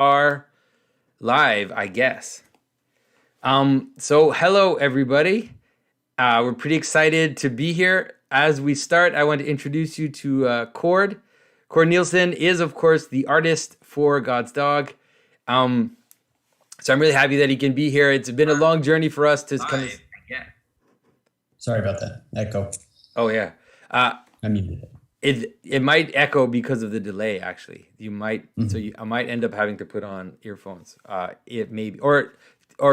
are live, I guess. So hello everybody. We're pretty excited to be here. As we start, I want to introduce you to Cord. Cord Nielsen is, of course, the artist for God's Dog. So I'm really happy that he can be here. It's been a long journey for us to kind of... Sorry about that echo. Oh yeah. I muted it. It might echo because of the delay. Actually, you might. So I might end up having to put on earphones. It maybe or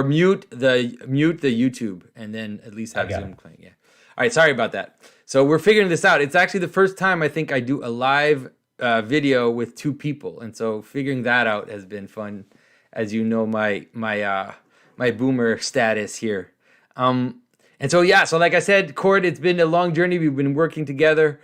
mute the YouTube and then at least have Zoom playing. Yeah. All right. Sorry about that. So we're figuring this out. It's actually the first time I think I do a live video with two people, and so figuring that out has been fun. As you know, my boomer status here. And so, yeah, so like I said, Cord, it's been a long journey. We've been working together.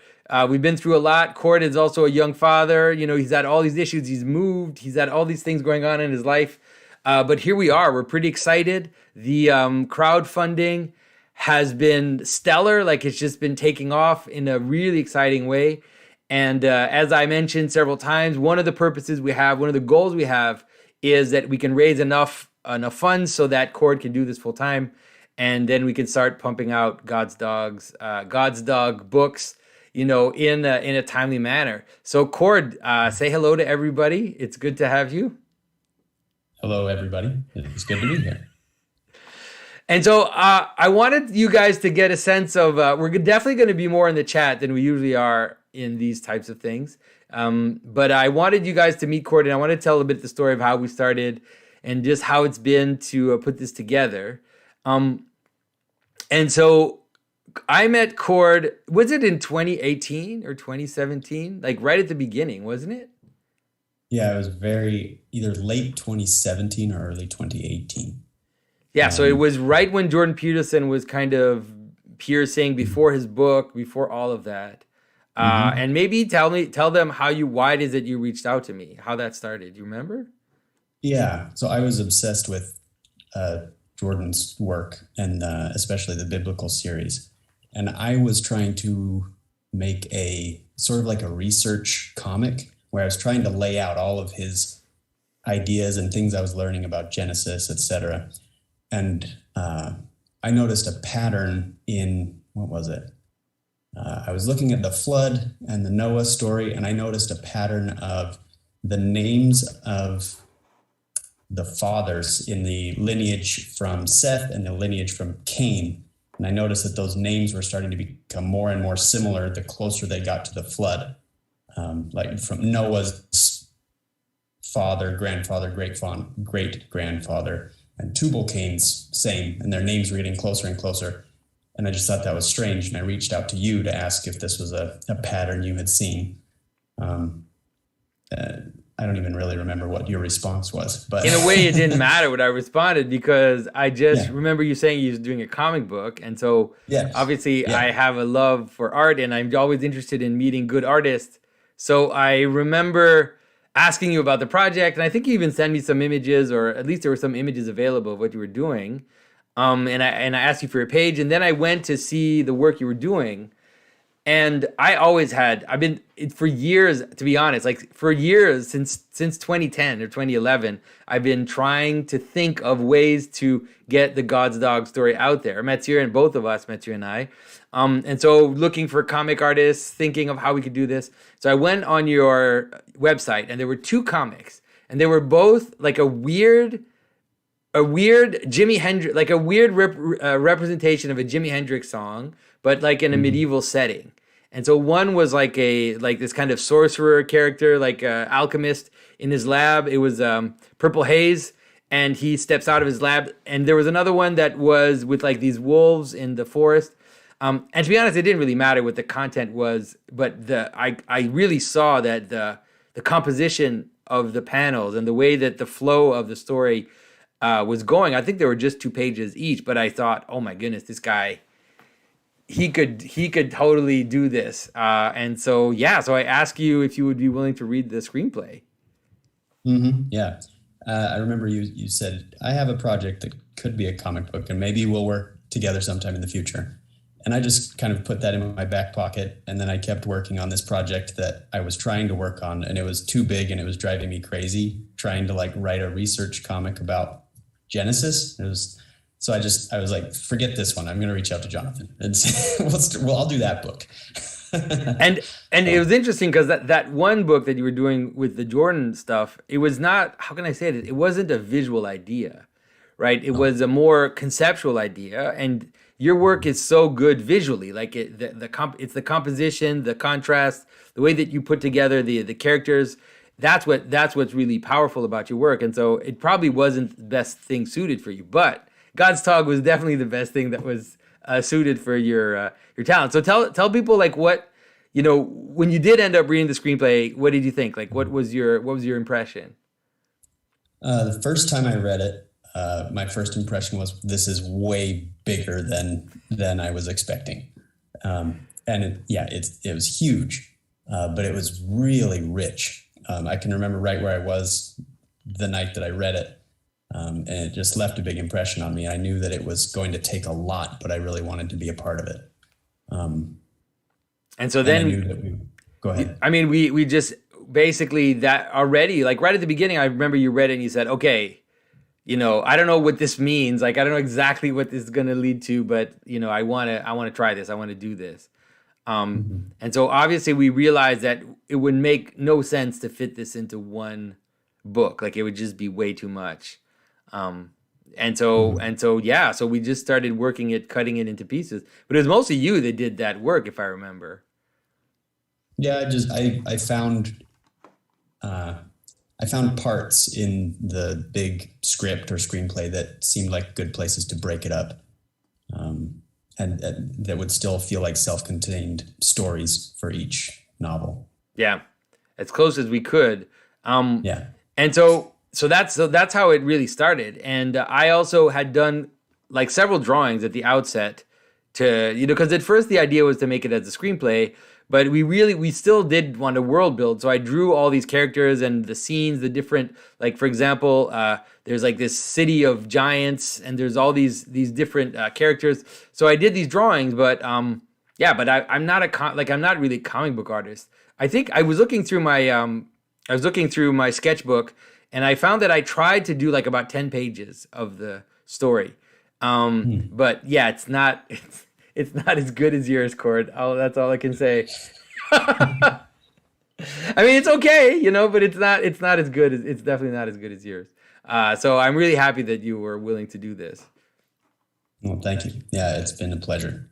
We've been through a lot. Cord is also a young father. You know, he's had all these issues. He's moved. He's had all these things going on in his life. But here we are. We're pretty excited. The crowdfunding has been stellar. Like, it's just been taking off in a really exciting way. And as I mentioned several times, one of the purposes we have, one of the goals we have is that we can raise enough funds so that Cord can do this full time. And then we can start pumping out God's Dog books, you know, in a timely manner. So, Cord, say hello to everybody. It's good to have you. Hello, everybody. It's good to be here. And so I wanted you guys to get a sense of, we're definitely going to be more in the chat than we usually are in these types of things. But I wanted you guys to meet Cord, and I want to tell a bit the story of how we started and just how it's been to put this together. And so I met Cord, was it in 2018 or 2017? Like right at the beginning, wasn't it? Yeah, it was either late 2017 or early 2018. Yeah, so it was right when Jordan Peterson was kind of piercing before his book, before all of that. And maybe tell them why it is that you reached out to me, how that started. You remember? Yeah, so I was obsessed with Jordan's work and especially the biblical series. And I was trying to make a sort of like a research comic where I was trying to lay out all of his ideas and things I was learning about Genesis, etc. And I noticed a pattern in, what was it? I was looking at the flood and the Noah story, and I noticed a pattern of the names of the fathers in the lineage from Seth and the lineage from Cain. And I noticed that those names were starting to become more and more similar the closer they got to the flood. Like from Noah's father, grandfather, great-grandfather, and Tubal-Cain's same, and their names were getting closer and closer. And I just thought that was strange, and I reached out to you to ask if this was a pattern you had seen. I don't even really remember what your response was, but in a way, it didn't matter what I responded because I just remember you saying you was doing a comic book, and so obviously I have a love for art, and I'm always interested in meeting good artists. So I remember asking you about the project, and I think you even sent me some images, or at least there were some images available of what you were doing. And I asked you for your page, and then I went to see the work you were doing. And I've been for years, to be honest, like for years since 2010 or 2011, I've been trying to think of ways to get the God's Dog story out there. Matthew and both of us, Matthew and I. And so looking for comic artists, thinking of how we could do this. So I went on your website, and there were two comics, and they were both like a weird Jimi Hendrix, like a weird representation of a Jimi Hendrix song, but like in a medieval setting. And so one was like this kind of sorcerer character, like a alchemist in his lab. It was Purple Haze, and he steps out of his lab. And there was another one that was with like these wolves in the forest. And to be honest, it didn't really matter what the content was, but I really saw that the composition of the panels and the way that the flow of the story was going. I think there were just 2 pages each, but I thought, oh my goodness, this guy, he could totally do this. And so I asked you if you would be willing to read the screenplay. Yeah. I remember you said, I have a project that could be a comic book, and maybe we'll work together sometime in the future. And I just kind of put that in my back pocket. And then I kept working on this project that I was trying to work on, and it was too big and it was driving me crazy trying to like write a research comic about Genesis. So I was like, forget this one. I'm going to reach out to Jonathan and say, well, I'll do that book. and it was interesting because that one book that you were doing with the Jordan stuff, it was not, how can I say it? It wasn't a visual idea, right? It was a more conceptual idea, and your work is so good visually. Like it's the composition, the contrast, the way that you put together the characters. That's what's really powerful about your work. And so it probably wasn't the best thing suited for you, but God's Talk was definitely the best thing that was suited for your talent. So tell people like what, when you did end up reading the screenplay, what did you think? Like what was your impression? The first time I read it, my first impression was this is way bigger than I was expecting. And it was huge, but it was really rich. I can remember right where I was the night that I read it. And it just left a big impression on me. I knew that it was going to take a lot, but I really wanted to be a part of it. And so then, and I knew that go ahead. I mean, we just basically that already, like right at the beginning, I remember you read it and you said, okay, I don't know what this means. Like, I don't know exactly what this is going to lead to, but I want to try this. I want to do this. And so obviously we realized that it would make no sense to fit this into one book. Like it would just be way too much. So we just started working it, cutting it into pieces, but it was mostly you that did that work, if I remember. Yeah, I found parts in the big script or screenplay that seemed like good places to break it up. And that would still feel like self-contained stories for each novel. Yeah, as close as we could. Yeah. And so that's how it really started. And I also had done like several drawings at the outset to, because at first the idea was to make it as a screenplay, but we still did want a world build. So I drew all these characters and the scenes, the different, like for example, there's like this city of giants and there's all these different characters. So I did these drawings, but I'm not I'm not really a comic book artist. I think I was looking through my sketchbook, and I found that I tried to do like about 10 pages of the story. But yeah, it's not as good as yours, Cord. That's all I can say. I mean, it's okay, but it's not as good it's definitely not as good as yours. So I'm really happy that you were willing to do this. Well, thank you. Yeah, it's been a pleasure.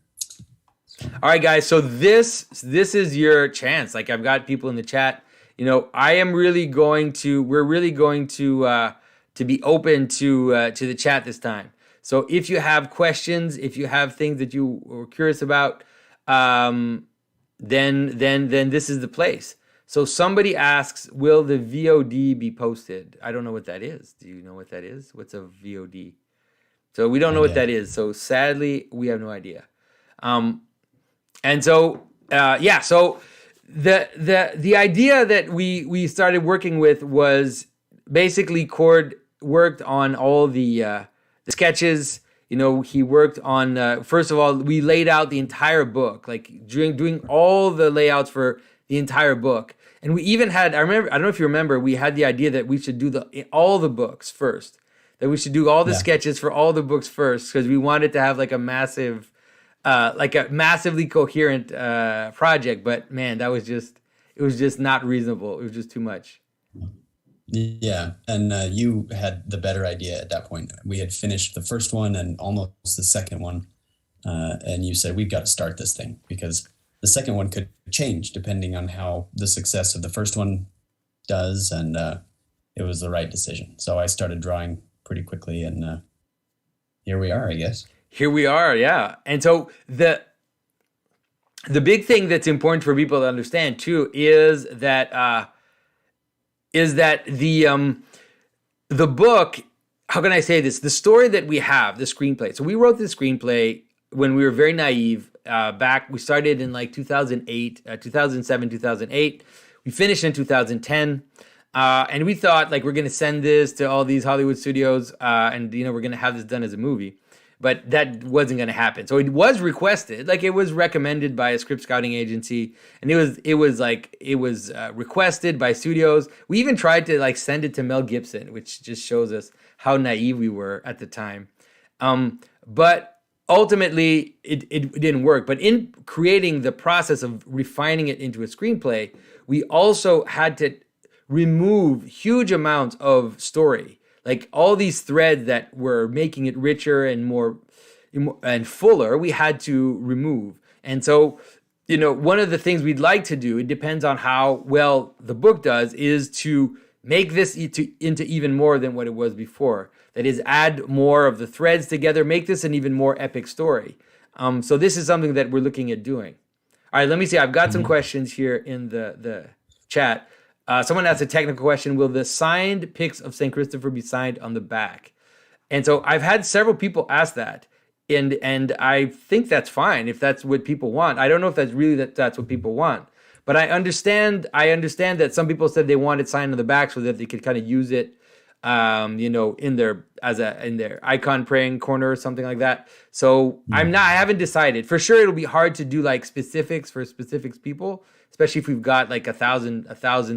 All right, guys. So this is your chance. Like I've got people in the chat. We're really going to be open to the chat this time. So if you have questions, if you have things that you were curious about, then this is the place. So somebody asks, will the VOD be posted? I don't know what that is. Do you know what that is? What's a VOD? So we don't know what that is. So sadly, we have no idea. So the idea that we started working with was basically Cord worked on all the sketches. He worked on first of all, we laid out the entire book, like doing all the layouts for the entire book. And we even had, I don't know if you remember, we had the idea that we should do all the books first, that we should do all the sketches for all the books first, because we wanted to have like a massively coherent project. But man, it was just not reasonable. It was just too much. Yeah, and you had the better idea at that point. We had finished the first one and almost the second one, and you said, we've got to start this thing, because the second one could change depending on how the success of the first one does, and it was the right decision. So I started drawing pretty quickly, and here we are, I guess. Here we are, yeah. And so the big thing that's important for people to understand too is that the book, how can I say this? The story that we have, the screenplay. So we wrote the screenplay when we were very naive. We started in like 2008, 2007, 2008. We finished in 2010. And we thought like we're going to send this to all these Hollywood studios and we're going to have this done as a movie. but that wasn't going to happen. So it was requested, like it was recommended by a script scouting agency, and it was requested by studios. We even tried to like send it to Mel Gibson, which just shows us how naive we were at the time. But ultimately, it didn't work. But in creating the process of refining it into a screenplay, we also had to remove huge amounts of story, like all these threads that were making it richer and more and fuller. We had to remove. And so, one of the things we'd like to do, it depends on how well the book does, is to make this into even more than what it was before. That is, add more of the threads together, make this an even more epic story. So this is something that we're looking at doing. All right, let me see. I've got some questions here in the chat. Someone asked a technical question. Will the signed pics of St. Christopher be signed on the back? And so I've had several people ask that. And I think that's fine if that's what people want. I don't know if that's really that's what people want. But I understand that some people said they wanted signed on the back so that they could kind of use it in their icon praying corner or something like that. So I haven't decided. For sure it'll be hard to do like specifics for specific people, especially if we've got like a thousand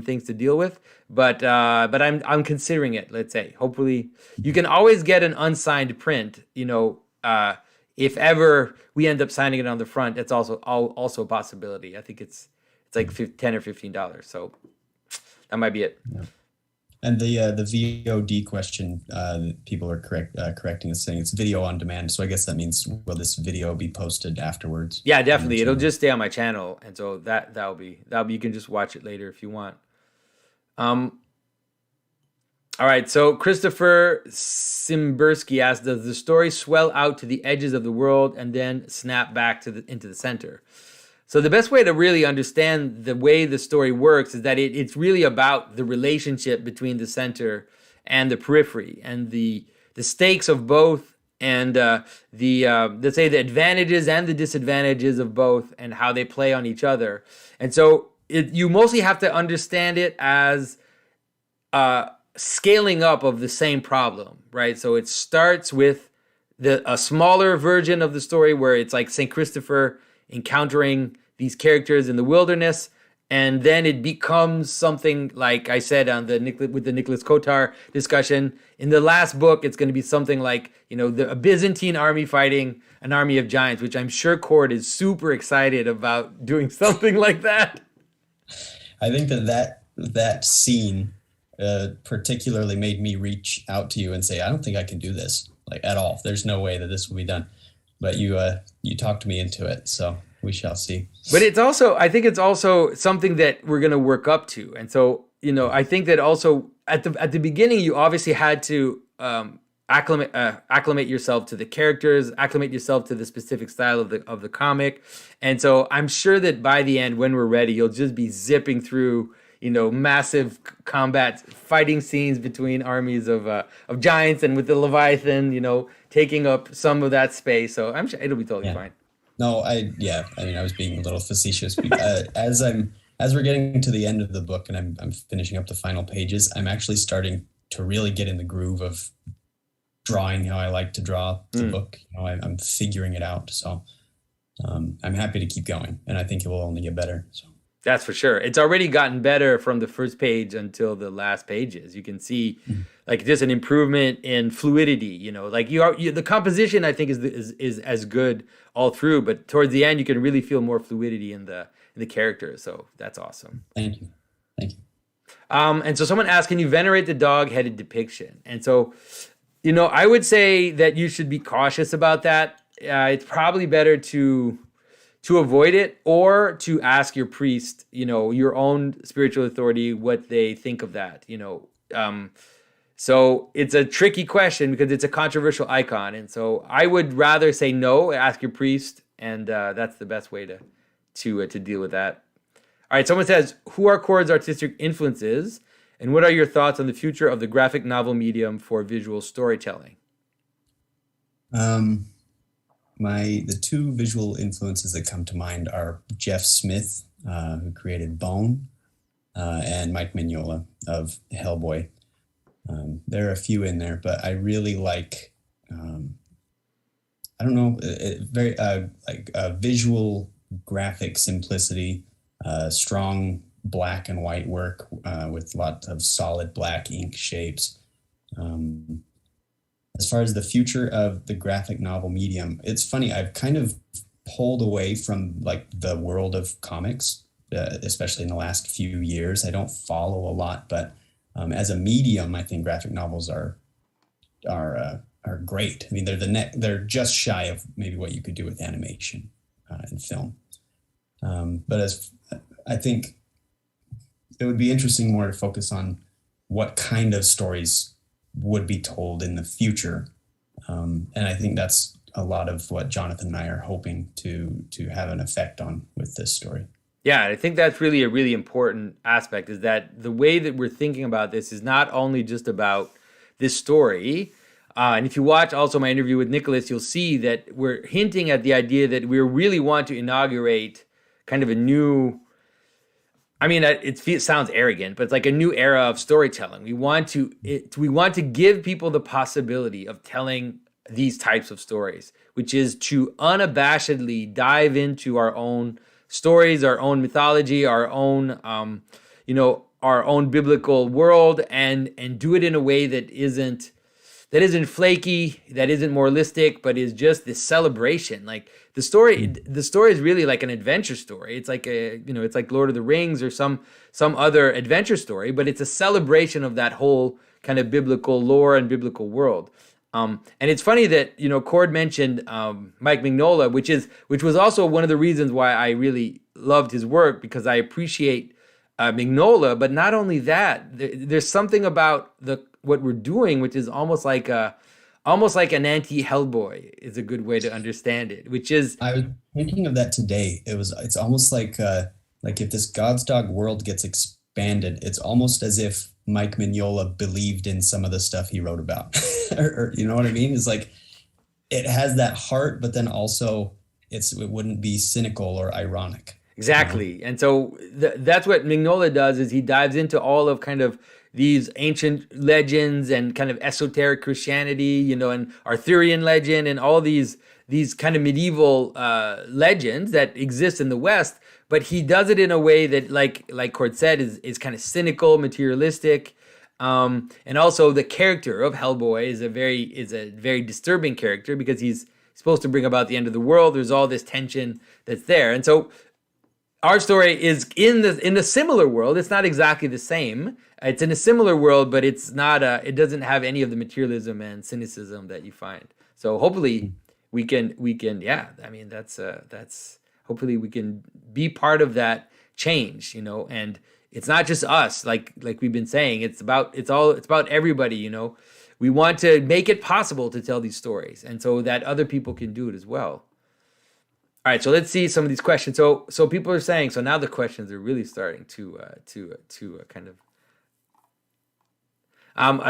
things to deal with. But I'm considering it, let's say. Hopefully you can always get an unsigned print, if ever we end up signing it on the front. That's also a possibility. I think it's like $10 or $15. So that might be it. Yeah. And the VOD question, people are correcting us, saying it's video on demand. So I guess that means, will this video be posted afterwards? Yeah, definitely. It'll just stay on my channel, and so that'll be. You can just watch it later if you want. All right. So Christopher Simbersky asked, does the story swell out to the edges of the world and then snap back into the center? So the best way to really understand the way the story works is that it's really about the relationship between the center and the periphery, and the stakes of both, and let's say the advantages and the disadvantages of both, and how they play on each other. And so you mostly have to understand it as scaling up of the same problem, right? So it starts with a smaller version of the story where it's like St. Christopher encountering these characters in the wilderness, and then it becomes something like I said with the Nicholas Kotar discussion. In the last book, it's going to be something like a Byzantine army fighting an army of giants, which I'm sure Cord is super excited about doing something like that. I think that scene particularly made me reach out to you and say, I don't think I can do this, like, at all. There's no way that this will be done. But you talked me into it, so we shall see. But I think it's also something that we're going to work up to. And so, I think that also at the beginning, you obviously had to acclimate yourself to the characters, acclimate yourself to the specific style of the comic. And so I'm sure that by the end, when we're ready, you'll just be zipping through, massive combat fighting scenes between armies of giants, and with the Leviathan, taking up some of that space. So I'm sure it'll be totally fine. No, I was being a little facetious. As we're getting to the end of the book and I'm finishing up the final pages, I'm actually starting to really get in the groove of drawing how I like to draw the book. I'm figuring it out. So I'm happy to keep going, and I think it will only get better. So. That's for sure. It's already gotten better from the first page until the last pages. You can see like just an improvement in fluidity, like the composition I think is as good all through, but towards the end you can really feel more fluidity in the characters. So that's awesome. Thank you. And so someone asked, can you venerate the dog-headed depiction? And so, I would say that you should be cautious about that. It's probably better to avoid it, or to ask your priest, your own spiritual authority, what they think of that, So it's a tricky question because it's a controversial icon. And so I would rather say no, ask your priest. And that's the best way to deal with that. All right. Someone says, who are Cord's artistic influences, and what are your thoughts on the future of the graphic novel medium for visual storytelling? The two visual influences that come to mind are Jeff Smith, who created Bone, and Mike Mignola of Hellboy. There are a few in there, but I really like I don't know, very like visual graphic simplicity, strong black and white work with lots of solid black ink shapes. As far as the future of the graphic novel medium, it's funny, I've kind of pulled away from like the world of comics, especially in the last few years. I don't follow a lot, but as a medium, I think graphic novels are great. I mean, they're just shy of maybe what you could do with animation and film. But as I think it would be interesting more to focus on what kind of stories would be told in the future. And I think that's a lot of what Jonathan and I are hoping to have an effect on with this story. Yeah, I think that's really a really important aspect, is that the way that we're thinking about this is not only just about this story. And if you watch also my interview with Nicholas, you'll see that we're hinting at the idea that we really want to inaugurate kind of a new, I mean, it sounds arrogant, but it's like a new era of storytelling. We want to give people the possibility of telling these types of stories, which is to unabashedly dive into our own stories, our own mythology, our own, our own biblical world, and do it in a way that isn't flaky, that isn't moralistic, but is just this celebration. Like the story is really like an adventure story. It's like it's like Lord of the Rings or some other adventure story, but it's a celebration of that whole kind of biblical lore and biblical world. And it's funny that, Cord mentioned Mike Mignola, which was also one of the reasons why I really loved his work, because I appreciate Mignola. But not only that, there's something about what we're doing, which is almost like an anti-Hellboy is a good way to understand it. Which is, I was thinking of that today. It's almost like if this God's Dog world gets expanded, it's almost as if Mike Mignola believed in some of the stuff he wrote about. or you know what I mean? It's like it has that heart, but then also it wouldn't be cynical or ironic. Exactly. And so that's what Mignola does, is he dives into all of kind of these ancient legends and kind of esoteric Christianity, and Arthurian legend and all these kind of medieval legends that exist in the West. But he does it in a way that, like Cord said, is kind of cynical, materialistic. And also the character of Hellboy is a very disturbing character, because he's supposed to bring about the end of the world. There's all this tension that's there. And so our story is in a similar world. It's not exactly the same. It's in a similar world, but it's not. It doesn't have any of the materialism and cynicism that you find. So hopefully we can. Yeah, I mean that's. Hopefully we can be part of that change. And it's not just us. Like we've been saying, it's about everybody. We want to make it possible to tell these stories, and so that other people can do it as well. All right, so let's see some of these questions. So people are saying, so now the questions are really starting to kind of.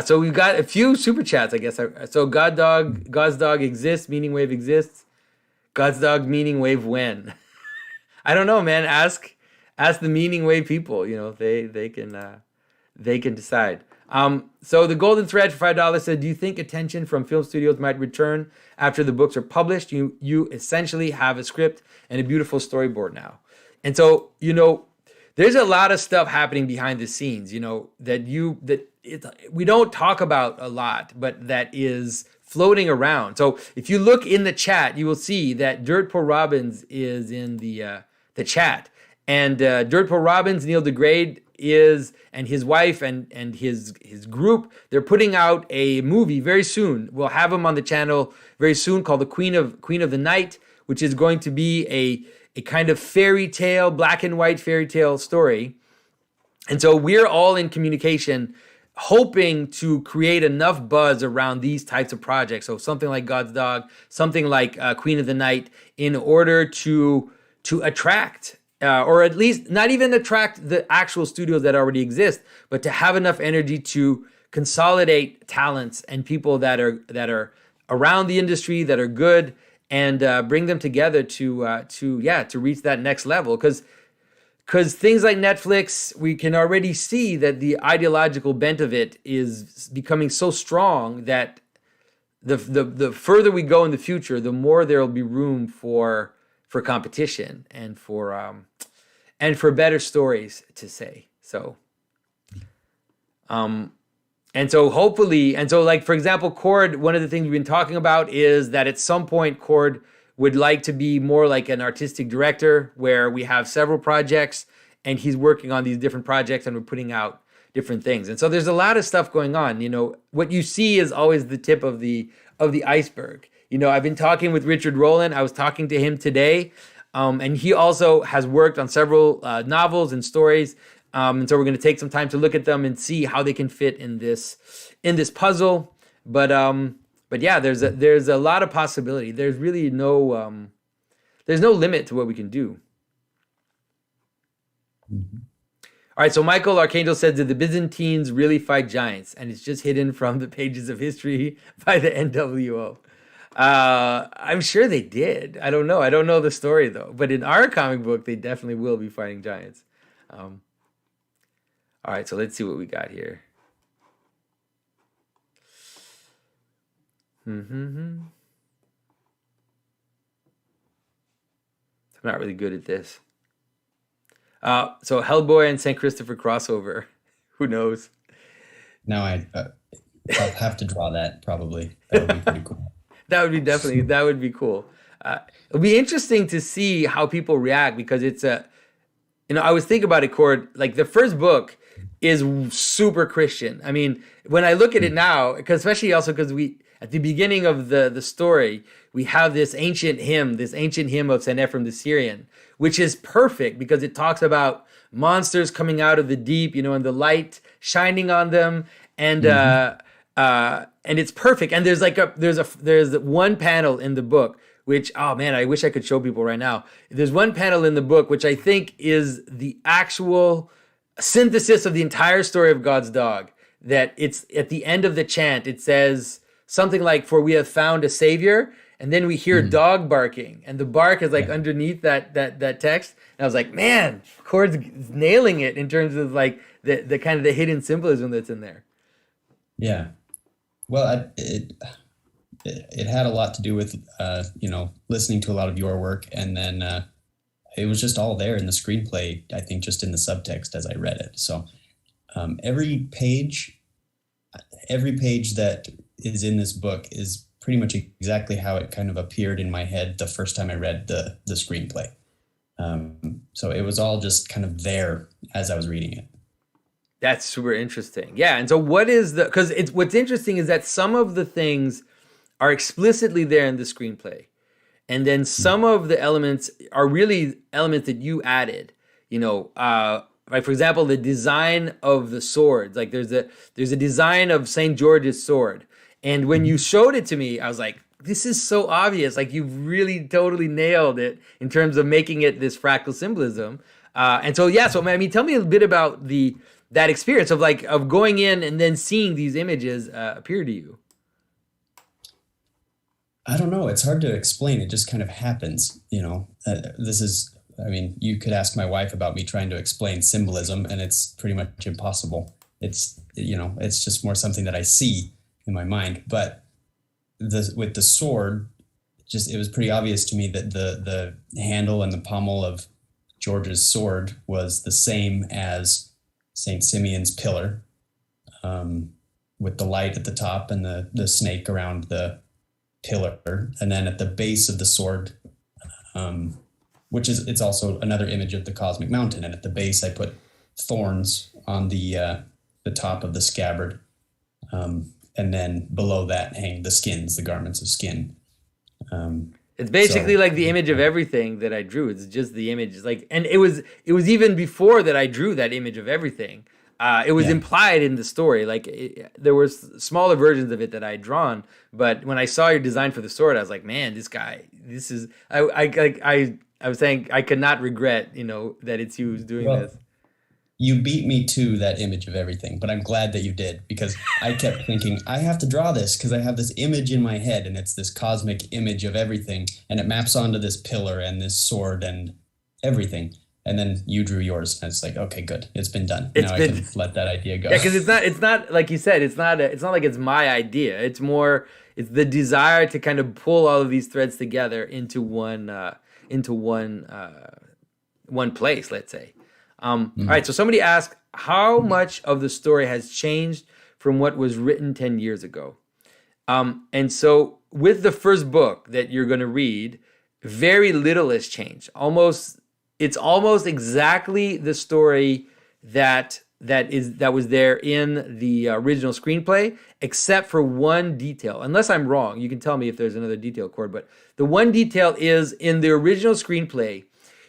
So we've got a few super chats, I guess. So God's Dog exists, meaning wave exists. God's Dog meaning wave when? I don't know, man. Ask the meaning wave people. They can decide. So the golden thread for $5 said, do you think attention from film studios might return after the books are published? You essentially have a script and a beautiful storyboard now. And so, there's a lot of stuff happening behind the scenes, we don't talk about a lot, but that is floating around. So if you look in the chat, you will see that Dirt Poor Robbins is in the chat. And Dirt Poor Robbins, Neil deGrade, and his wife and his group, they're putting out a movie very soon. We'll have him on the channel very soon, called The Queen of the Night, which is going to be a kind of fairy tale, black and white fairy tale story. And so we're all in communication, hoping to create enough buzz around these types of projects. So something like God's Dog, something like Queen of the Night, in order to attract, or at least not even attract the actual studios that already exist, but to have enough energy to consolidate talents and people that are around the industry, that are good, and bring them together to reach that next level. Because things like Netflix, we can already see that the ideological bent of it is becoming so strong that the further we go in the future, the more there'll be room for competition and for better stories to say. So, and so hopefully, and so like, for example, Cord, one of the things we've been talking about is that at some point Cord would like to be more like an artistic director where we have several projects and he's working on these different projects and we're putting out different things. And so there's a lot of stuff going on. You know, what you see is always the tip of the iceberg. You know, I've been talking with Richard Rowland. I was talking to him today. And he also has worked on several novels and stories. And so we're going to take some time to look at them and see how they can fit in this puzzle. But yeah, there's a lot of possibility. There's really no limit to what we can do. Mm-hmm. All right, so Michael Archangel said, did the Byzantines really fight giants? And it's just hidden from the pages of history by the NWO. I'm sure they did. I don't know. I don't know the story, though. But in our comic book, they definitely will be fighting giants. All right, so let's see what we got here. I'm not really good at this. So Hellboy and St. Christopher crossover. Who knows? Now I'll have to draw that probably. That would be pretty cool. That would be cool. It'll be interesting to see how people react because it's I was thinking about it, Cord, like the first book is super Christian. I mean, when I look at it now, especially also because at the beginning of the story, we have this ancient hymn of St. Ephrem the Syrian, which is perfect because it talks about monsters coming out of the deep, and the light shining on them. And, and it's perfect. And there's one panel in the book, which, oh man, I wish I could show people right now. There's one panel in the book, which I think is the actual synthesis of the entire story of God's dog, that it's at the end of the chant, it says something like, for we have found a savior. And then we hear dog barking, and the bark is like underneath that text. And I was like, man, Cord's nailing it in terms of like the kind of the hidden symbolism that's in there. Yeah. Well, it had a lot to do with, listening to a lot of your work. And then it was just all there in the screenplay, I think, just in the subtext as I read it. So every page that is in this book is pretty much exactly how it kind of appeared in my head the first time I read the screenplay. So it was all just kind of there as I was reading it. That's super interesting. Yeah. And so what's interesting is that some of the things are explicitly there in the screenplay. And then some of the elements are really elements that you added, like for example, the design of the swords, like there's a design of St. George's sword. And when you showed it to me, I was like, this is so obvious. Like you've really totally nailed it in terms of making it this fractal symbolism. And so, yeah, so I mean, tell me a bit about that experience of going in and then seeing these images appear to you. I don't know. It's hard to explain. It just kind of happens, you could ask my wife about me trying to explain symbolism and it's pretty much impossible. It's just more something that I see in my mind. But with the sword, it was pretty obvious to me that the handle and the pommel of George's sword was the same as St. Simeon's pillar, with the light at the top and the snake around the pillar. And then at the base of the sword, it's also another image of the cosmic mountain. And at the base, I put thorns on the top of the scabbard. And then below that hang the garments of skin. It's basically like the image of everything that I drew. It's just the image. And it was even before that I drew that image of everything. It was implied in the story. There were smaller versions of it that I had drawn, but when I saw your design for the sword, I was like, man, this guy. This is. I was saying I could not regret, that it's you who's doing this. You beat me to that image of everything, but I'm glad that you did, because I kept thinking, I have to draw this because I have this image in my head and it's this cosmic image of everything and it maps onto this pillar and this sword and everything. And then you drew yours and it's like, okay, good. It's been done. I can let that idea go. Yeah, because it's not like you said, it's not like it's my idea. It's more, it's the desire to kind of pull all of these threads together into one place, let's say. All right, so somebody asked, how much of the story has changed from what was written 10 years ago? And so with the first book that you're going to read, very little has changed. It's almost exactly the story that was there in the original screenplay, except for one detail. Unless I'm wrong, you can tell me if there's another detail, Cord. But the one detail is, in the original screenplay,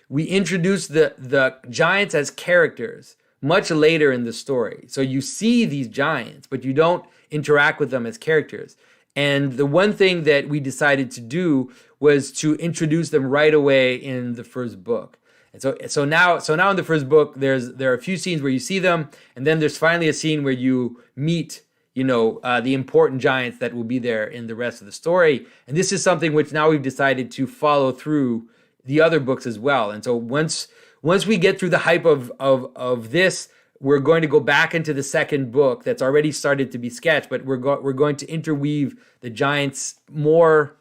we introduced the giants as characters much later in the story. So you see these giants, but you don't interact with them as characters. And the one thing that we decided to do was to introduce them right away in the first book. And so now in the first book, there are a few scenes where you see them, and then there's finally a scene where you meet, the important giants that will be there in the rest of the story. And this is something which now we've decided to follow through the other books as well. And so once we get through the hype of this, we're going to go back into the second book that's already started to be sketched, but we're going to interweave the giants more,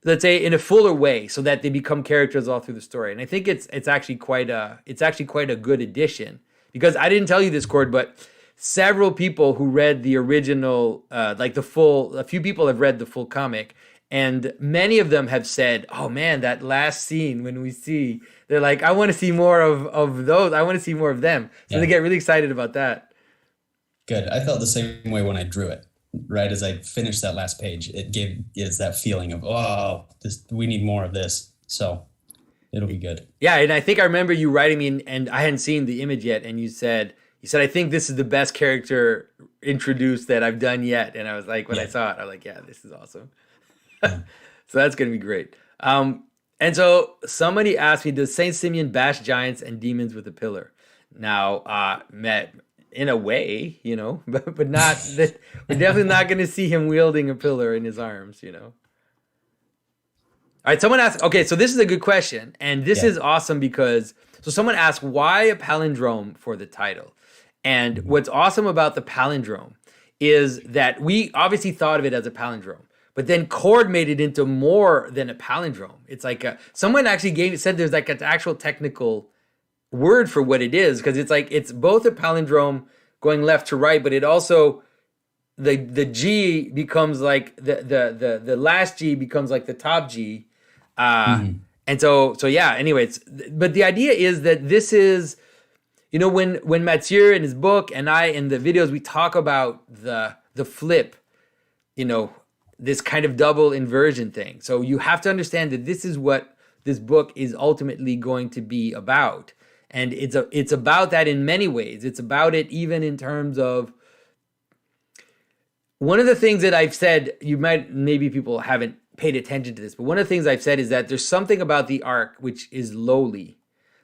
let's say, in a fuller way, so that they become characters all through the story. And I think it's actually quite a good addition, because I didn't tell you this, Cord, but several people who read the original, a few people have read the full comic, and many of them have said, oh man, that last scene when they're like, I want to see more of those. I want to see more of them. So They get really excited about that. Good. I felt the same way when I drew it. Right as I finished that last page, is that feeling of, we need more of this. So it'll be good. Yeah, and I think I remember you writing me, and I hadn't seen the image yet, and you said, I think this is the best character introduced that I've done yet. And I was like, when I saw it, I was like, yeah, this is awesome. So that's going to be great. And so somebody asked me, does Saint Simeon bash giants and demons with a pillar? Now, Matt, in a way, but not that. We're definitely not going to see him wielding a pillar in his arms, All right, someone asked, okay, so this is a good question, and this is awesome because, so someone asked, why a palindrome for the title? And what's awesome about the palindrome is that we obviously thought of it as a palindrome, but then Cord made it into more than a palindrome. It's like someone actually said there's like an actual technical word for what it is, because it's both a palindrome going left to right, but it also the G becomes like the last G becomes like the top G, and so yeah. Anyways, but the idea is that this is, when Mathieu in his book and I in the videos, we talk about the flip, this kind of double inversion thing. So you have to understand that this is what this book is ultimately going to be about. And it's about that in many ways. It's about it even in terms of, one of the things that I've said, maybe people haven't paid attention to this, but one of the things I've said is that there's something about the ark which is lowly.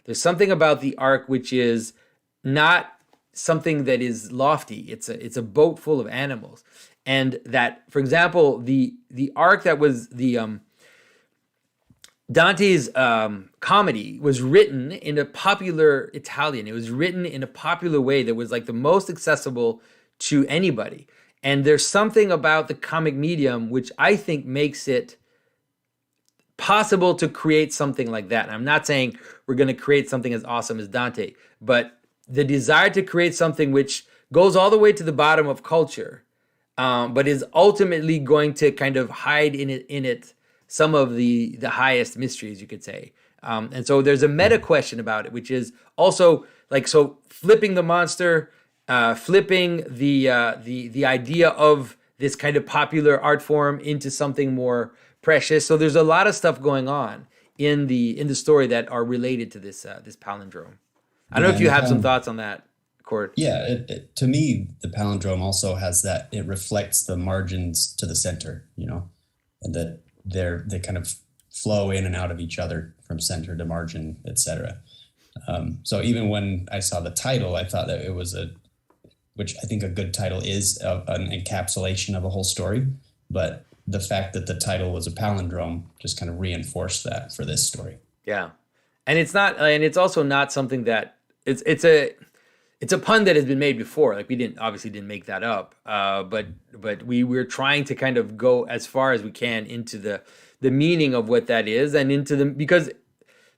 There's something about the ark which is not something that is lofty. It's a boat full of animals. And that, for example, the ark that was Dante's comedy was written in a popular Italian. It was written in a popular way that was like the most accessible to anybody. And there's something about the comic medium which I think makes it possible to create something like that. And I'm not saying we're going to create something as awesome as Dante, but the desire to create something which goes all the way to the bottom of culture, but is ultimately going to kind of hide in it some of the highest mysteries, you could say. And so there's a meta question about it, which is also like, so flipping the monster, flipping the idea of this kind of popular art form into something more precious. So there's a lot of stuff going on in the story that are related to this palindrome. I don't know if you have some thoughts on that, Cord. Yeah, to me, the palindrome also has that, it reflects the margins to the center, and that they kind of flow in and out of each other from center to margin, etc. So even when I saw the title, I thought that it was which I think a good title is an encapsulation of a whole story, but the fact that the title was a palindrome just kind of reinforced that for this story. Yeah, and it's also not something that it's it's a pun that has been made before. Like we didn't make that up. But we're trying to kind of go as far as we can into the meaning of what that is, and because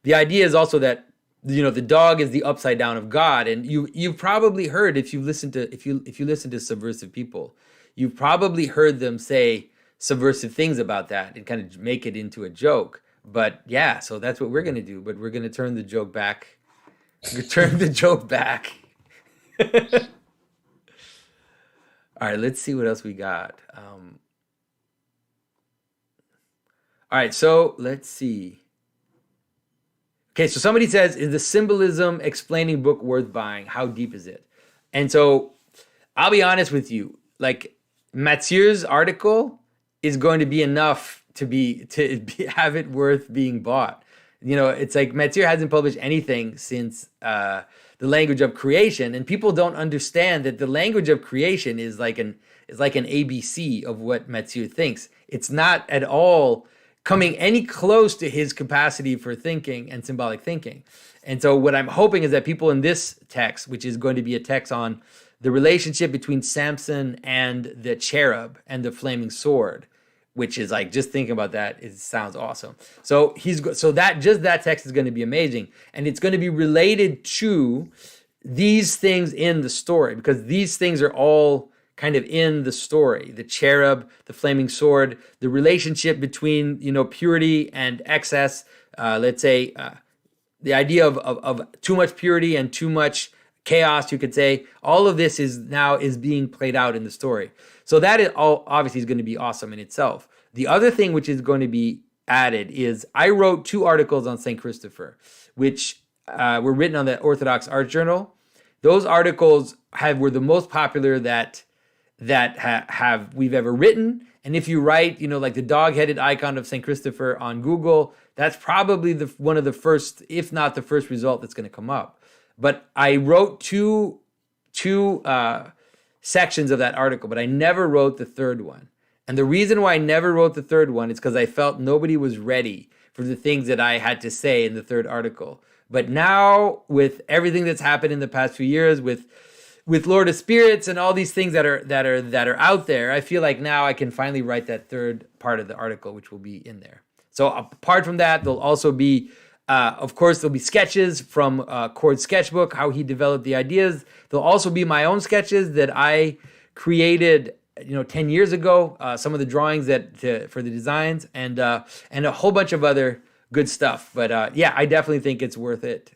the idea is also that the dog is the upside down of God, and you've probably heard if you listen to subversive people, you've probably heard them say subversive things about that and kind of make it into a joke. But yeah, so that's what we're gonna do. But we're gonna turn the joke back. Turn the joke back. All right, let's see what else we got. All right, so let's see. Okay, so somebody says, is the symbolism explaining book worth buying? How deep is it? And so I'll be honest with you, like Mathieu's article is going to be enough to have it worth being bought. It's like Mathieu hasn't published anything since the language of creation, and people don't understand that the language of creation is like an ABC of what Mathieu thinks. It's not at all coming any close to his capacity for thinking and symbolic thinking. And so what I'm hoping is that people in this text, which is going to be a text on the relationship between Samson and the cherub and the flaming sword, which is like, just thinking about that, it sounds awesome. So that text is going to be amazing. And it's going to be related to these things in the story, because these things are all kind of in the story: the cherub, the flaming sword, the relationship between purity and excess. Let's say the idea of too much purity and too much chaos. You could say all of this is being played out in the story. So that is all obviously is going to be awesome in itself. The other thing which is going to be added is I wrote 2 articles on St. Christopher, which were written on the Orthodox Art Journal. Those articles were the most popular that we've ever written. And if you write, like the dog-headed icon of St. Christopher on Google, that's probably one of the first, if not the first result that's going to come up. But I wrote two sections of that article, but I never wrote the third one. And the reason why I never wrote the third one is because I felt nobody was ready for the things that I had to say in the third article. But now, with everything that's happened in the past few years, with Lord of Spirits and all these things that are out there, I feel like now I can finally write that third part of the article, which will be in there. So apart from that, there'll also be, of course, there'll be sketches from Cord's sketchbook, how he developed the ideas. There'll also be my own sketches that I created 10 years ago, some of the drawings for the designs, and a whole bunch of other good stuff. But yeah, I definitely think it's worth it.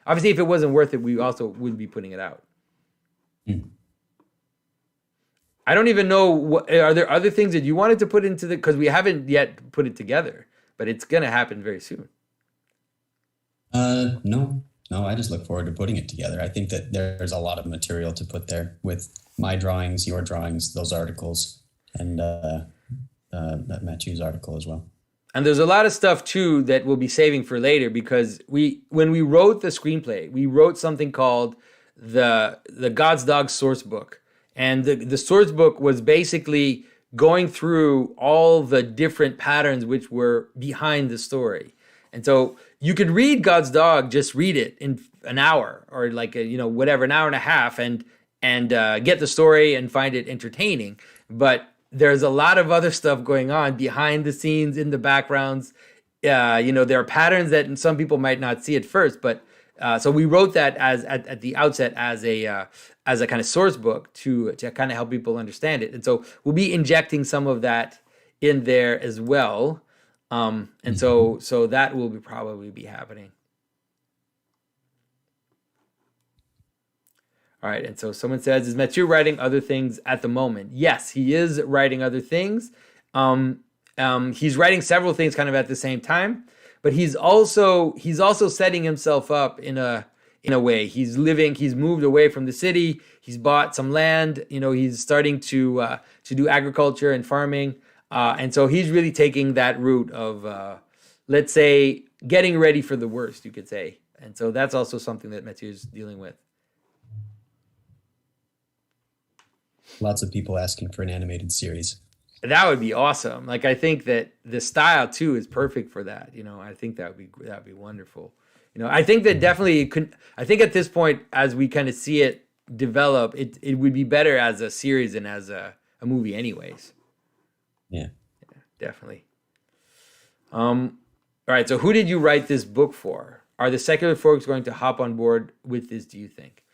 Obviously, if it wasn't worth it, we also wouldn't be putting it out. I don't even know, are there other things that you wanted to put into because we haven't yet put it together, but it's going to happen very soon. No, I just look forward to putting it together. I think that there's a lot of material to put there with my drawings, your drawings, those articles, and that Matthew's article as well. And there's a lot of stuff too that we'll be saving for later, because when we wrote the screenplay, we wrote something called the God's Dog source book. And the source book was basically going through all the different patterns which were behind the story. And so you could read God's Dog, just read it in an hour or like an hour and a half, and get the story and find it entertaining. But there's a lot of other stuff going on behind the scenes, in the backgrounds. There are patterns that some people might not see at first, but so we wrote that at the outset as a kind of source book to kind of help people understand it. And so we'll be injecting some of that in there as well. And so that will probably be happening. All right, and so someone says, is Mathieu writing other things at the moment? Yes, he is writing other things. He's writing several things kind of at the same time, but he's also setting himself up in a way. He's moved away from the city. He's bought some land. He's starting to do agriculture and farming, and so he's really taking that route of, let's say, getting ready for the worst, you could say. And so that's also something that Mathieu's dealing with. Lots of people asking for an animated series. That would be awesome. Like, I think that the style too is perfect for that. I think that would be wonderful. I think that definitely it could. I think at this point, as we kind of see it develop, it would be better as a series than as a movie, anyways. Yeah, definitely. All right. So, who did you write this book for? Are the secular folks going to hop on board with this, do you think?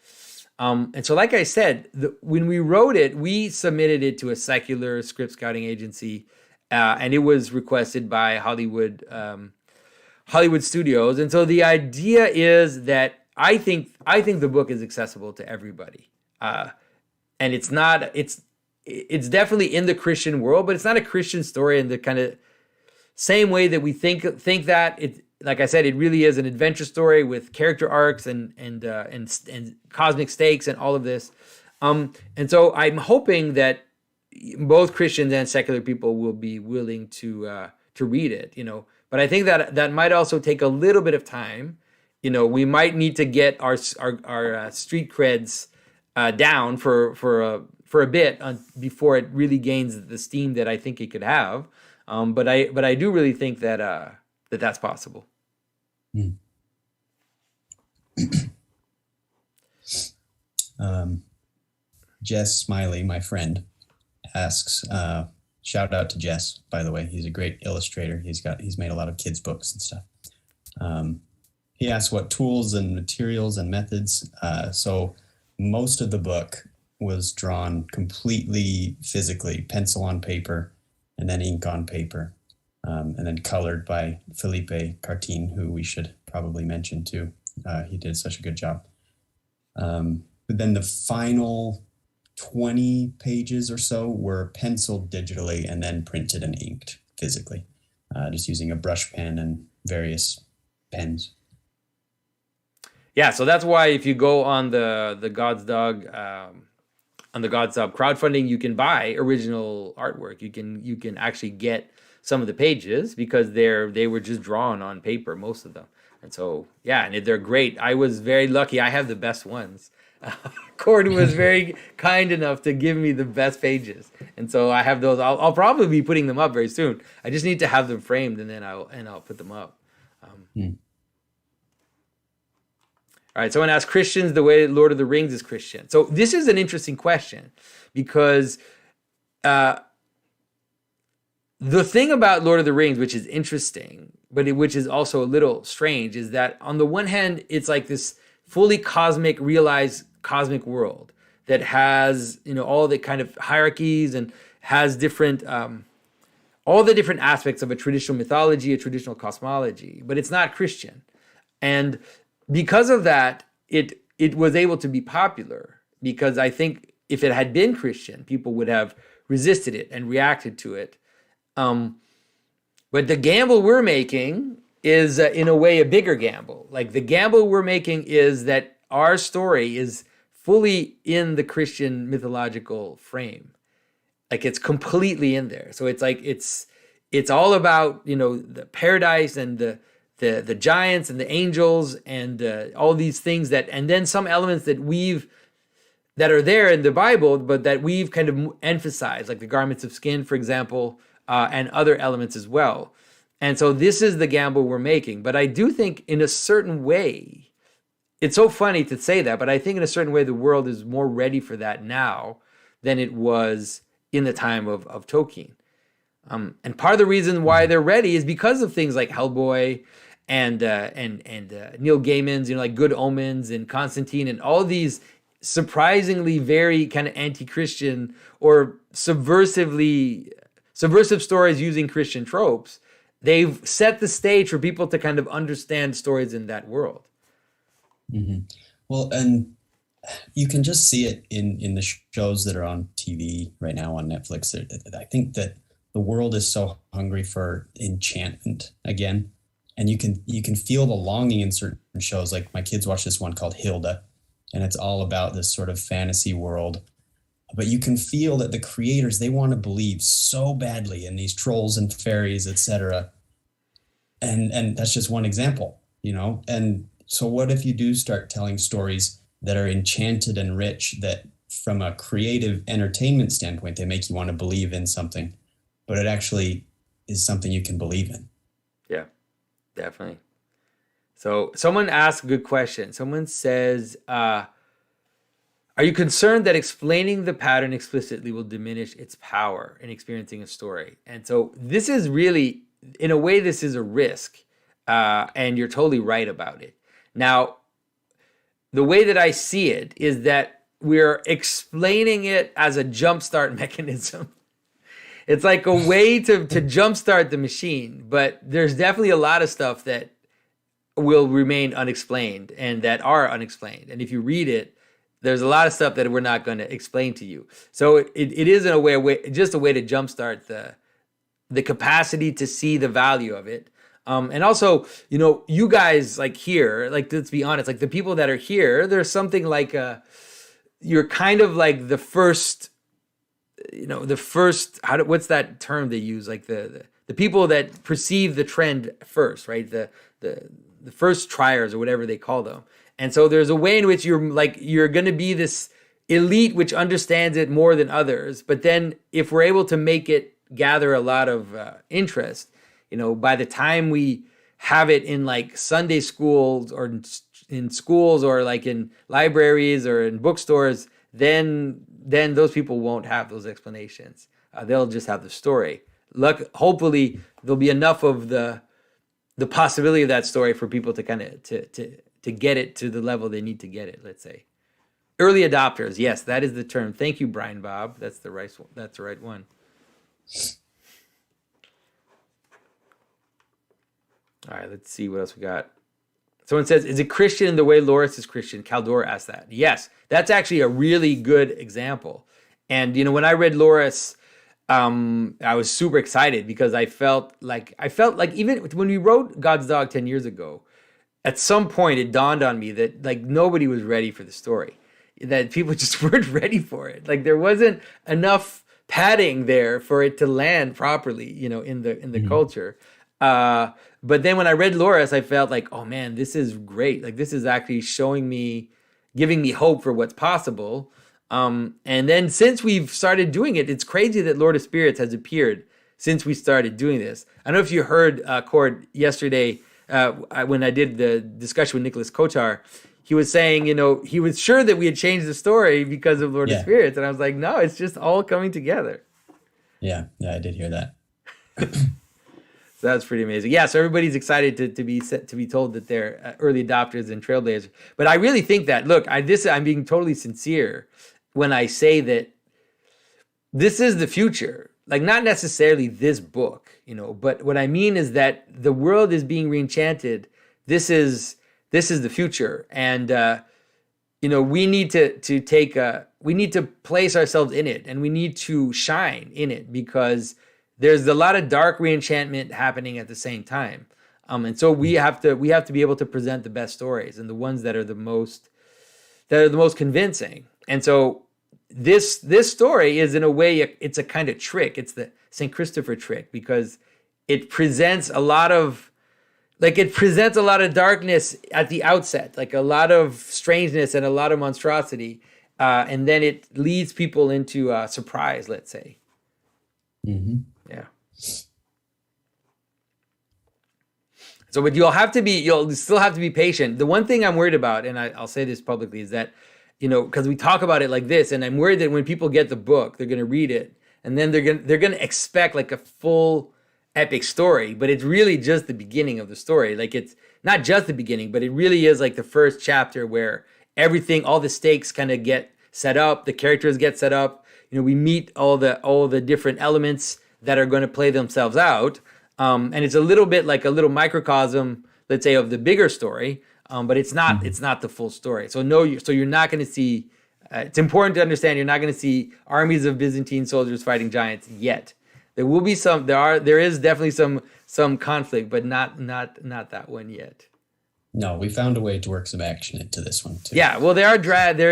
And so, like I said, when we wrote it, we submitted it to a secular script scouting agency, and it was requested by Hollywood studios. And so the idea is that I think the book is accessible to everybody, and it's definitely in the Christian world, but it's not a Christian story in the kind of same way that we think that it. Like I said, it really is an adventure story with character arcs and cosmic stakes and all of this. And so I'm hoping that both Christians and secular people will be willing to read it, But I think that might also take a little bit of time. We might need to get our street creds down for a bit before it really gains the steam that I think it could have. But I do really think that that's possible. Jess Smiley, my friend, asks, shout out to Jess, by the way. He's a great illustrator. He's made a lot of kids' books and stuff. He asks what tools and materials and methods. So most of the book was drawn completely physically, pencil on paper, and then ink on paper. And then colored by Felipe Cartin, who we should probably mention too. He did such a good job. But then the final 20 pages or so were penciled digitally and then printed and inked physically, just using a brush pen and various pens. Yeah, so that's why if you go on the God's Dog crowdfunding, you can buy original artwork. You can actually get some of the pages because they were just drawn on paper, most of them. And so, yeah, and they're great. I was very lucky. I have the best ones. Cord was very kind enough to give me the best pages. And so I have those. I'll probably be putting them up very soon. I just need to have them framed and then I'll put them up. All right, someone asked, Christians the way Lord of the Rings is Christian. So this is an interesting question because the thing about Lord of the Rings, which is interesting, but which is also a little strange, is that on the one hand, it's like this fully cosmic, realized cosmic world that has, all the kind of hierarchies and has different, all the different aspects of a traditional mythology, a traditional cosmology, but it's not Christian. And because of that, it was able to be popular because I think if it had been Christian, people would have resisted it and reacted to it. But the gamble we're making is in a way a bigger gamble. Like the gamble we're making is that our story is fully in the Christian mythological frame. Like it's completely in there. So it's like, it's all about, the paradise and the giants and the angels and all these things and then some elements that are there in the Bible, but that we've kind of emphasized, like the garments of skin, for example, and other elements as well. And so this is the gamble we're making. But I do think in a certain way, it's so funny to say that, but I think in a certain way, the world is more ready for that now than it was in the time of Tolkien. And part of the reason why they're ready is because of things like Hellboy and Neil Gaiman's, like Good Omens and Constantine and all these surprisingly very kind of anti-Christian or subversive stories using Christian tropes. They've set the stage for people to kind of understand stories in that world. Mm-hmm. Well, and you can just see it in the shows that are on TV right now on Netflix. I think that the world is so hungry for enchantment again. And you can feel the longing in certain shows. Like my kids watch this one called Hilda, and it's all about this sort of fantasy world. But you can feel that the creators, they want to believe so badly in these trolls and fairies, etc. And that's just one example, And so what if you do start telling stories that are enchanted and rich, that from a creative entertainment standpoint, they make you want to believe in something, but it actually is something you can believe in. Yeah, definitely. So someone asked a good question. Someone says, are you concerned that explaining the pattern explicitly will diminish its power in experiencing a story? And so this is really, in a way, this is a risk. And you're totally right about it. Now, the way that I see it is that we're explaining it as a jumpstart mechanism. It's like a way to jumpstart the machine, but there's definitely a lot of stuff that will remain unexplained and that are unexplained. And if you read it, there's a lot of stuff that we're not going to explain to you. So it is in a way just a way to jumpstart the capacity to see the value of it. And also, you guys like here, like, let's be honest, like the people that are here, there's something like you're kind of like the first, what's that term they use? Like the people that perceive the trend first, right? The first triers or whatever they call them. And so there's a way in which you're going to be this elite which understands it more than others. But then if we're able to make it gather a lot of interest, by the time we have it in like Sunday schools or in schools or like in libraries or in bookstores, then those people won't have those explanations. They'll just have the story. Hopefully there'll be enough of the possibility of that story for people to kind of to get it to the level they need to get it, let's say. Early adopters, yes, that is the term. Thank you, Brian Bob. That's the right one. All right, let's see what else we got. Someone says, is it Christian in the way Loris is Christian? Caldor asked that. Yes, that's actually a really good example. And, when I read Loris, I was super excited because I felt like even when we wrote God's Dog 10 years ago, at some point it dawned on me that like nobody was ready for the story, that people just weren't ready for it. Like there wasn't enough padding there for it to land properly, in the culture. But then when I read Loris, I felt like, oh man, this is great. Like this is actually giving me hope for what's possible. And then since we've started doing it, it's crazy that Lord of Spirits has appeared since we started doing this. I don't know if you heard Cord yesterday when I did the discussion with Nicholas Kotar. He was saying, he was sure that we had changed the story because of Lord of Spirits. And I was like, no, it's just all coming together. Yeah, I did hear that. So that's pretty amazing. Yeah, so everybody's excited to be told that they're early adopters and trailblazers. But I really think that, look, I'm being totally sincere when I say that this is the future. Like not necessarily this book, but what I mean is that the world is being reenchanted. This is the future, and we need to place ourselves in it, and we need to shine in it because there's a lot of dark reenchantment happening at the same time. And so we have to be able to present the best stories and the ones that are the most convincing. And so this story is in a way, it's a kind of trick. It's the St. Christopher trick because it presents a lot of darkness at the outset, like a lot of strangeness and a lot of monstrosity. And then it leads people into surprise, let's say. Mm-hmm. Yeah. So, but you'll still have to be patient. The one thing I'm worried about, and I'll say this publicly, is that, because we talk about it like this, and I'm worried that when people get the book, they're going to read it, and then they're going to expect like a full epic story, but it's really just the beginning of the story. Like it's not just the beginning, but it really is like the first chapter where everything, all the stakes kind of get set up, the characters get set up. We meet all the different elements that are going to play themselves out. And it's a little bit like a little microcosm, let's say, of the bigger story. But it's not the full story. So you're not going to see, it's important to understand you're not going to see armies of Byzantine soldiers fighting giants yet. There will be there is definitely some conflict, but not that one yet. No, we found a way to work some action into this one too. Yeah, well, there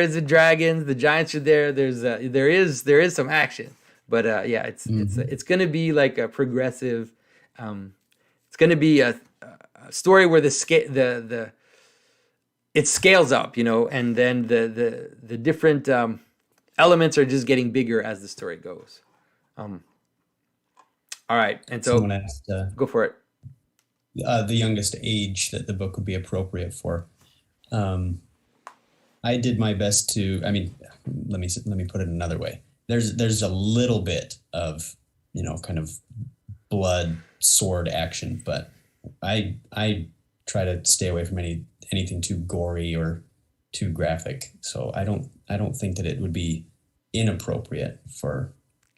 is a dragons, the giants are there. There is some action, but it's going to be like a progressive. It's going to be a story where it scales up, and then the different elements are just getting bigger as the story goes. All right, and so someone asked, go for it. the youngest age that the book would be appropriate for. I did my best to. I mean, let me put it another way. There's a little bit of, kind of blood sword action, but I try to stay away from anything too gory or too graphic. So I don't think that it would be inappropriate for.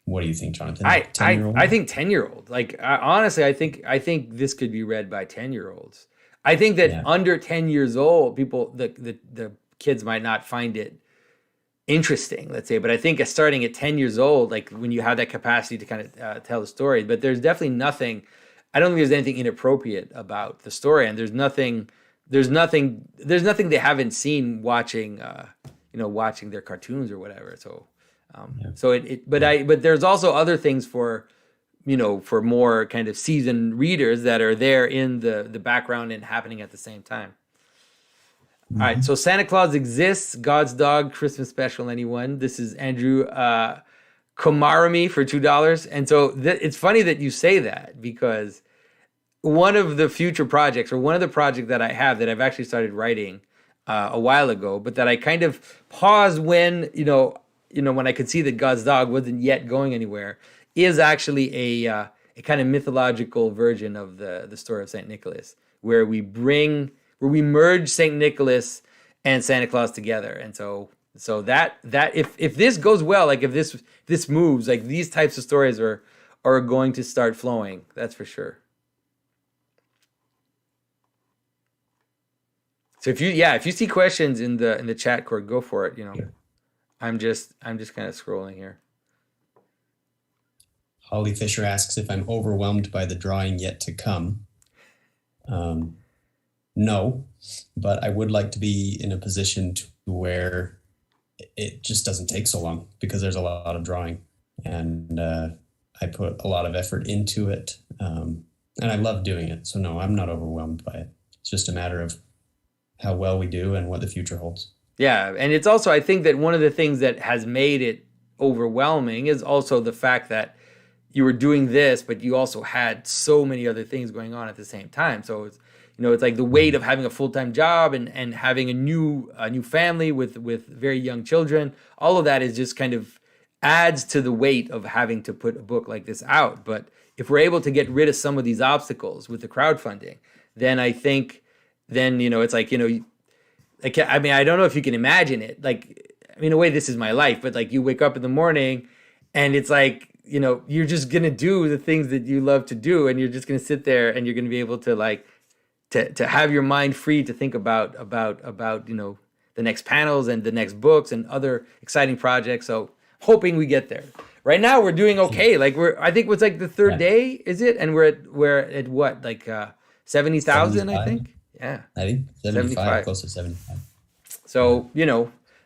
What do you think, Jonathan? I think 10-year-old. Like, honestly, I think this could be read by 10-year-olds. I think that under 10 years old, people, the kids might not find it interesting, let's say. But I think starting at 10 years old, like when you have that capacity to kind of tell the story, but there's definitely nothing. I don't think there's anything inappropriate about the story, and there's nothing they haven't seen watching, watching their cartoons or whatever. So. But there's also other things for more kind of seasoned readers that are there in the background and happening at the same time. Mm-hmm. All right. So Santa Claus Exists, God's Dog, Christmas Special, anyone? This is Andrew Komarami for $2. And so it's funny that you say that, because one of the future projects, or one of the projects that I have that I've actually started writing a while ago, but that I kind of paused when, when I could see that God's Dog wasn't yet going anywhere, is actually a kind of mythological version of the story of Saint Nicholas, where we merge Saint Nicholas and Santa Claus together. And so that if this goes well, like if this moves, like these types of stories are going to start flowing. That's for sure. So if you see questions in the chat, Cord, go for it. Yeah. I'm just kind of scrolling here. Holly Fisher asks if I'm overwhelmed by the drawing yet to come. No, but I would like to be in a position to where it just doesn't take so long, because there's a lot of drawing, and I put a lot of effort into it, and I love doing it. So no, I'm not overwhelmed by it. It's just a matter of how well we do and what the future holds. Yeah, and it's also, I think that one of the things that has made it overwhelming is also the fact that you were doing this, but you also had so many other things going on at the same time. So it's, it's like the weight of having a full-time job and having a new family with very young children. All of that is just kind of adds to the weight of having to put a book like this out. But if we're able to get rid of some of these obstacles with the crowdfunding, then I think it's like, I mean, I don't know if you can imagine it. Like, I mean, in a way, this is my life, but like you wake up in the morning and it's like, you're just going to do the things that you love to do. And you're just going to sit there and you're going to be able to like, to have your mind free to think about, the next panels and the next books and other exciting projects. So hoping we get there. Right now we're doing okay. Like I think it's like the third day, is it? And we're at what? Like 70,000, I think. Yeah, I think 75, close to 75. So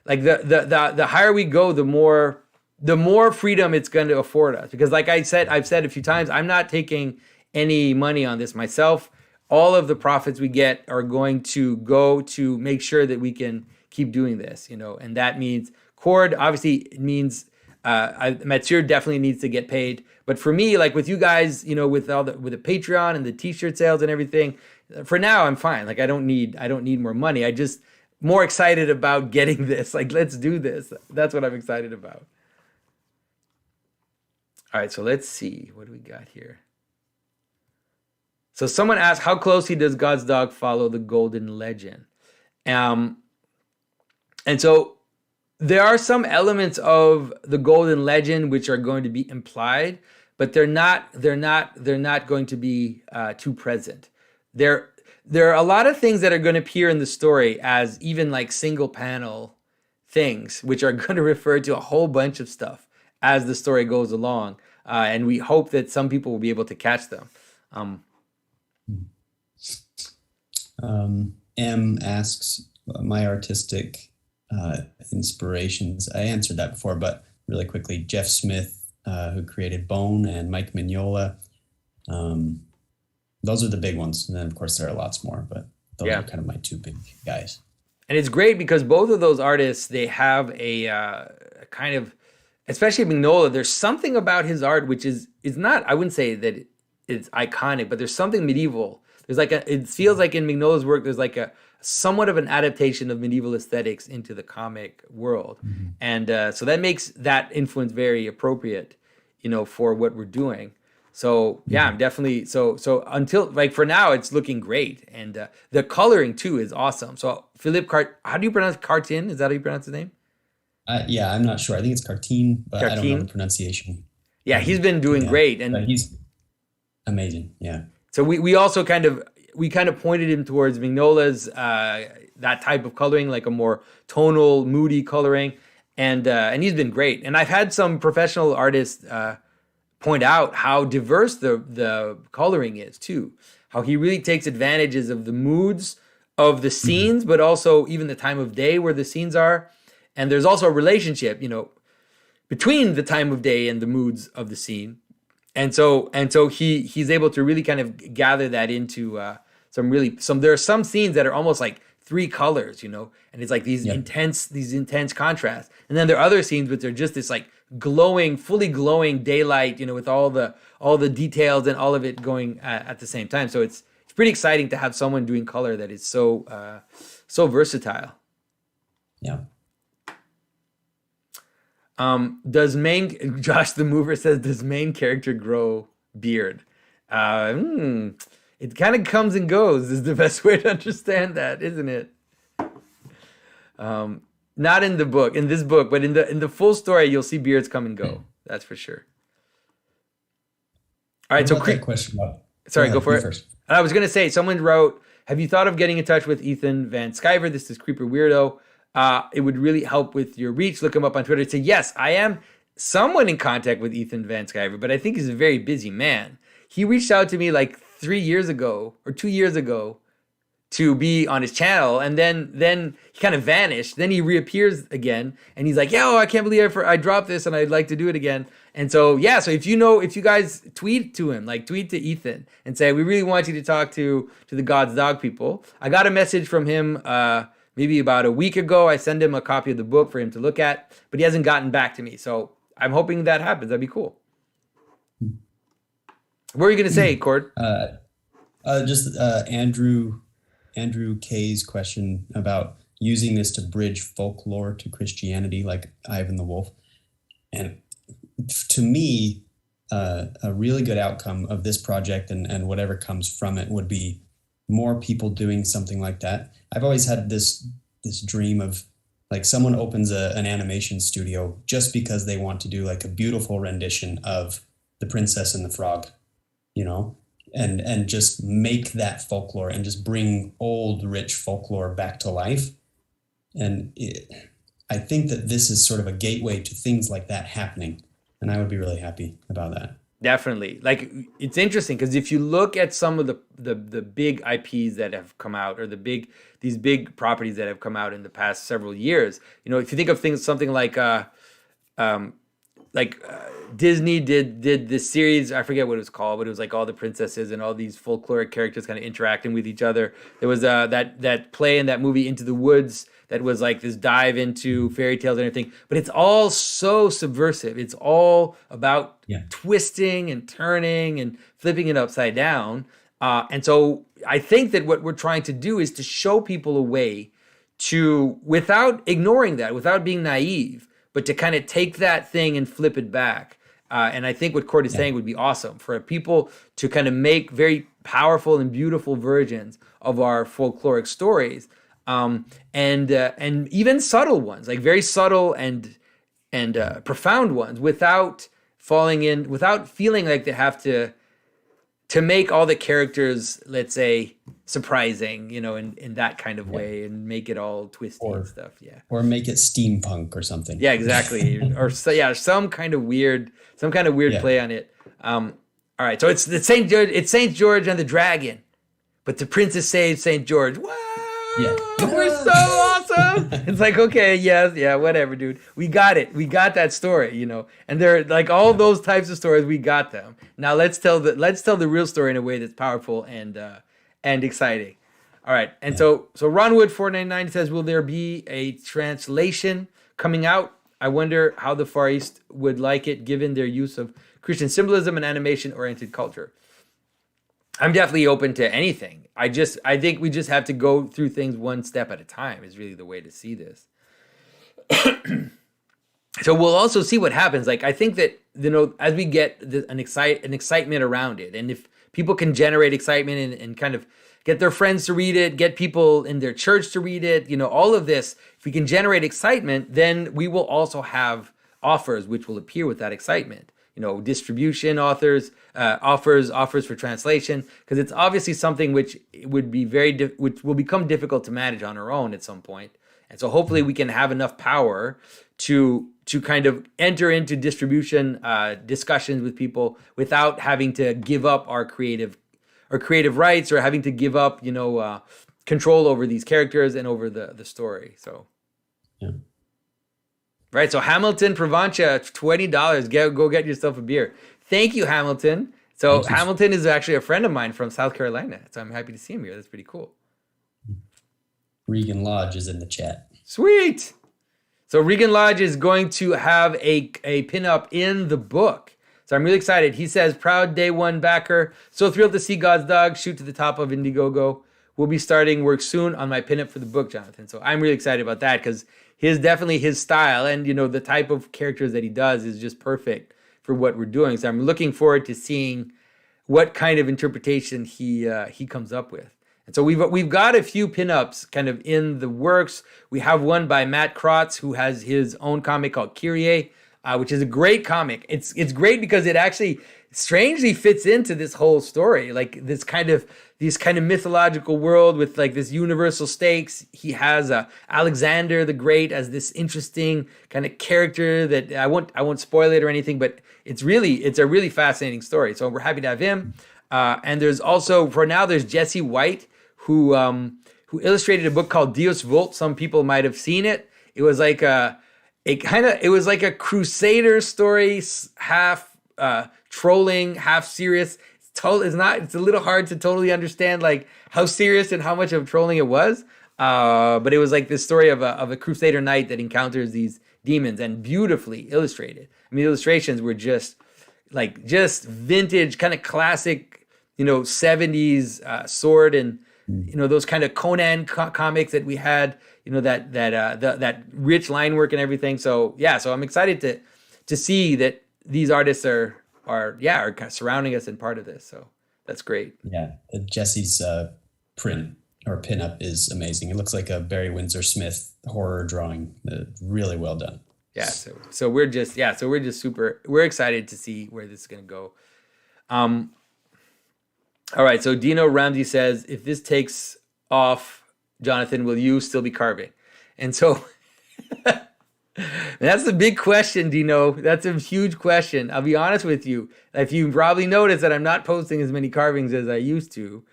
like the higher we go, the more freedom it's going to afford us. Because like I've said a few times, I'm not taking any money on this myself. All of the profits we get are going to go to make sure that we can keep doing this. And that means Cord. Obviously, it means Mathieu definitely needs to get paid. But for me, like with you guys, with the Patreon and the T-shirt sales and everything. For now, I'm fine. Like I don't need more money. I just more excited about getting this. Like, let's do this. That's what I'm excited about. All right, so let's see. What do we got here? So someone asked, how closely does God's Dog follow the Golden Legend? And so there are some elements of the Golden Legend which are going to be implied, but they're not going to be too present. There are a lot of things that are going to appear in the story as even like single panel things, which are going to refer to a whole bunch of stuff as the story goes along. And we hope that some people will be able to catch them. M asks my artistic inspirations. I answered that before, but really quickly, Jeff Smith, who created Bone, and Mike Mignola. Those are the big ones. And then, of course, there are lots more, but those are kind of my two big guys. And it's great because both of those artists, they have a kind of, especially Mignola, there's something about his art which is not, I wouldn't say that it's iconic, but there's something medieval. there's like it feels like in Mignola's work, there's like a somewhat of an adaptation of medieval aesthetics into the comic world. Mm-hmm. And so that makes that influence very appropriate, for what we're doing. So yeah, I'm definitely, so until like for now, it's looking great. And the coloring too is awesome. So how do you pronounce Cartin? Is that how you pronounce his name? Yeah, I'm not sure. I think it's Cartin, but I don't know the pronunciation. Yeah, he's been doing great. And he's amazing. Yeah. So we also kind of pointed him towards Mignola's that type of coloring, like a more tonal, moody coloring, and he's been great. And I've had some professional artists point out how diverse the coloring is too. How he really takes advantages of the moods of the scenes, but also even the time of day where the scenes are. And there's also a relationship, between the time of day and the moods of the scene. And so he's able to really kind of gather that into there are some scenes that are almost like three colors, and it's like these intense contrasts. And then there are other scenes which are just this like fully glowing daylight, with all the details and all of it going at the same time. So it's pretty exciting to have someone doing color that is so versatile. Yeah. Josh the Mover says, does main character grow beard? It kind of comes and goes is the best way to understand that, isn't it? Not in this book, but in the full story, you'll see beards come and go. That's for sure. All right. So question. Sorry, go for it. First. I was going to say, someone wrote, have you thought of getting in touch with Ethan Van Sciver? This is Creeper Weirdo. It would really help with your reach. Look him up on Twitter. Say, yes, I am somewhat in contact with Ethan Van Sciver, but I think he's a very busy man. He reached out to me like 3 years ago or 2 years ago to be on his channel, and then he kind of vanished. Then he reappears again, and he's like, "Yo, I can't believe I dropped this, and I'd like to do it again." And so yeah, so if you guys tweet to him, like tweet to Ethan and say, "We really want you to talk to the God's Dog people." I got a message from him maybe about a week ago. I sent him a copy of the book for him to look at, but he hasn't gotten back to me. So I'm hoping that happens. That'd be cool. What were you gonna say, Cord? Just Andrew K's question about using this to bridge folklore to Christianity, like Ivan the Wolf. And to me, a really good outcome of this project and whatever comes from it would be more people doing something like that. I've always had this dream of like someone opens an animation studio just because they want to do like a beautiful rendition of The Princess and the Frog, and just make that folklore and just bring old, rich folklore back to life. And I think that this is sort of a gateway to things like that happening. And I would be really happy about that. Definitely. Like, it's interesting because if you look at some of the big IPs that have come out, or these big properties that have come out in the past several years, if you think of something like Disney did this series, I forget what it was called, but it was like all the princesses and all these folkloric characters kind of interacting with each other. There was that play in that movie Into the Woods that was like this dive into fairy tales and everything, but it's all so subversive. It's all about twisting and turning and flipping it upside down. And so I think that what we're trying to do is to show people a way to, without ignoring that, without being naive, but to kind of take that thing and flip it back. And I think what Cord is saying would be awesome for people to kind of make very powerful and beautiful versions of our folkloric stories. And even subtle ones, like very subtle and profound ones, without feeling like they have to make all the characters, let's say, surprising, in that kind of way, and make it all twisty and stuff. Yeah. Or make it steampunk or something. Yeah, exactly. Or some kind of weird play on it. All right. So it's Saint George and the Dragon, but the princess saves Saint George. What? Yeah. We're so awesome. It's like, okay, yes, yeah, whatever, dude. We got it. We got that story, And they're like all those types of stories, we got them. Now let's tell the real story in a way that's powerful and exciting. All right. And so Ronwood 499 says, will there be a translation coming out? I wonder how the Far East would like it given their use of Christian symbolism and animation oriented culture. I'm definitely open to anything. I think we just have to go through things one step at a time is really the way to see this. So we'll also see what happens. Like, I think that, as we get an excitement around it, and if people can generate excitement and kind of get their friends to read it, get people in their church to read it, all of this, if we can generate excitement, then we will also have offers which will appear with that excitement. Distribution offers for translation, because it's obviously something which would be which will become difficult to manage on our own at some point. And so hopefully we can have enough power to kind of enter into distribution discussions with people without having to give up our creative rights, or having to give up, control over these characters and over the story. So, yeah. Right. So Hamilton Provencha, $20. Go get yourself a beer. Thank you, Hamilton. So Hamilton is actually a friend of mine from South Carolina. So I'm happy to see him here. That's pretty cool. Regan Lodge is in the chat. Sweet. So Regan Lodge is going to have a pinup in the book. So I'm really excited. He says, proud day one backer. So thrilled to see God's Dog shoot to the top of Indiegogo. We'll be starting work soon on my pinup for the book, Jonathan. So I'm really excited about that, because definitely his style and, the type of characters that he does is just perfect for what we're doing. So I'm looking forward to seeing what kind of interpretation he comes up with. And so we've got a few pinups kind of in the works. We have one by Matt Krotz, who has his own comic called Kyrie, which is a great comic. It's great because it actually strangely fits into this whole story, like this kind of mythological world with like this universal stakes. He has Alexander the Great as this interesting kind of character that I won't spoil it or anything, but it's a really fascinating story. So we're happy to have him. And there's also, for now, there's Jesse White, who illustrated a book called Deus Vult. Some people might have seen it. It was like a crusader story, half trolling, half serious. It's a little hard to totally understand like how serious and how much of trolling it was. But it was like this story of a crusader knight that encounters these demons, and beautifully illustrated. I mean, the illustrations were just vintage, kind of classic, 70s sword, and those kind of Conan comics that we had, that rich line work and everything. So yeah, so I'm excited to see that these artists are kind of surrounding us and part of this. So that's great. Yeah, Jesse's print or pinup is amazing. It looks like a Barry Windsor Smith horror drawing. Really well done. Yeah, so we're just we're excited to see where this is going to go. All right, so Dino Ramsey says, if this takes off, Jonathan, will you still be carving? And so that's the big question, Dino. That's a huge question. I'll be honest with you. If you probably noticed that I'm not posting as many carvings as I used to,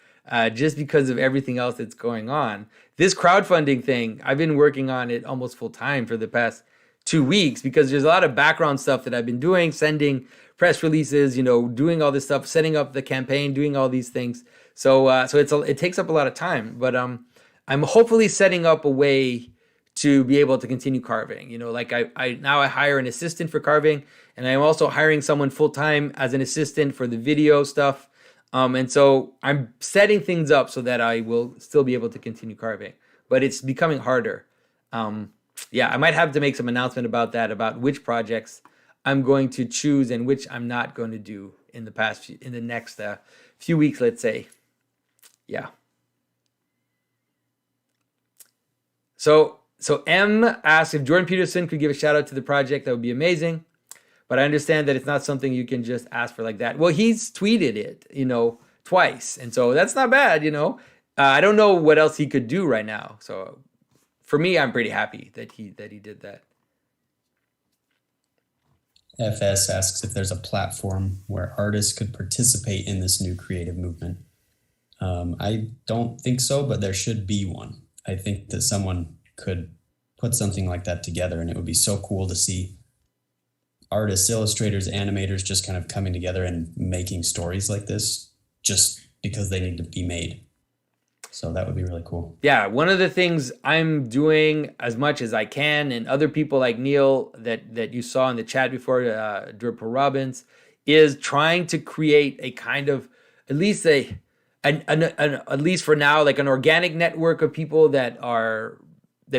just because of everything else that's going on. This crowdfunding thing, I've been working on it almost full time for the past 2 weeks, because there's a lot of background stuff that I've been doing, sending press releases, doing all this stuff, setting up the campaign, doing all these things. So it takes up a lot of time, but I'm hopefully setting up a way to be able to continue carving. Like I now hire an assistant for carving, and I'm also hiring someone full time as an assistant for the video stuff. And so I'm setting things up so that I will still be able to continue carving, but it's becoming harder. Yeah, I might have to make some announcement about that, about which projects I'm going to choose and which I'm not going to do in the next few weeks, let's say. Yeah. So M asks if Jordan Peterson could give a shout out to the project. That would be amazing. But I understand that it's not something you can just ask for like that. Well, he's tweeted it, twice. And so that's not bad, I don't know what else he could do right now. So for me, I'm pretty happy that he did that. FS asks if there's a platform where artists could participate in this new creative movement. I don't think so, but there should be one. I think that someone could put something like that together, and it would be so cool to see artists, illustrators, animators just kind of coming together and making stories like this just because they need to be made. So that would be really cool. Yeah, one of the things I'm doing as much as I can, and other people like Neil that you saw in the chat before, Drupal Robbins, is trying to create a kind of, at least at least for now, like an organic network of people that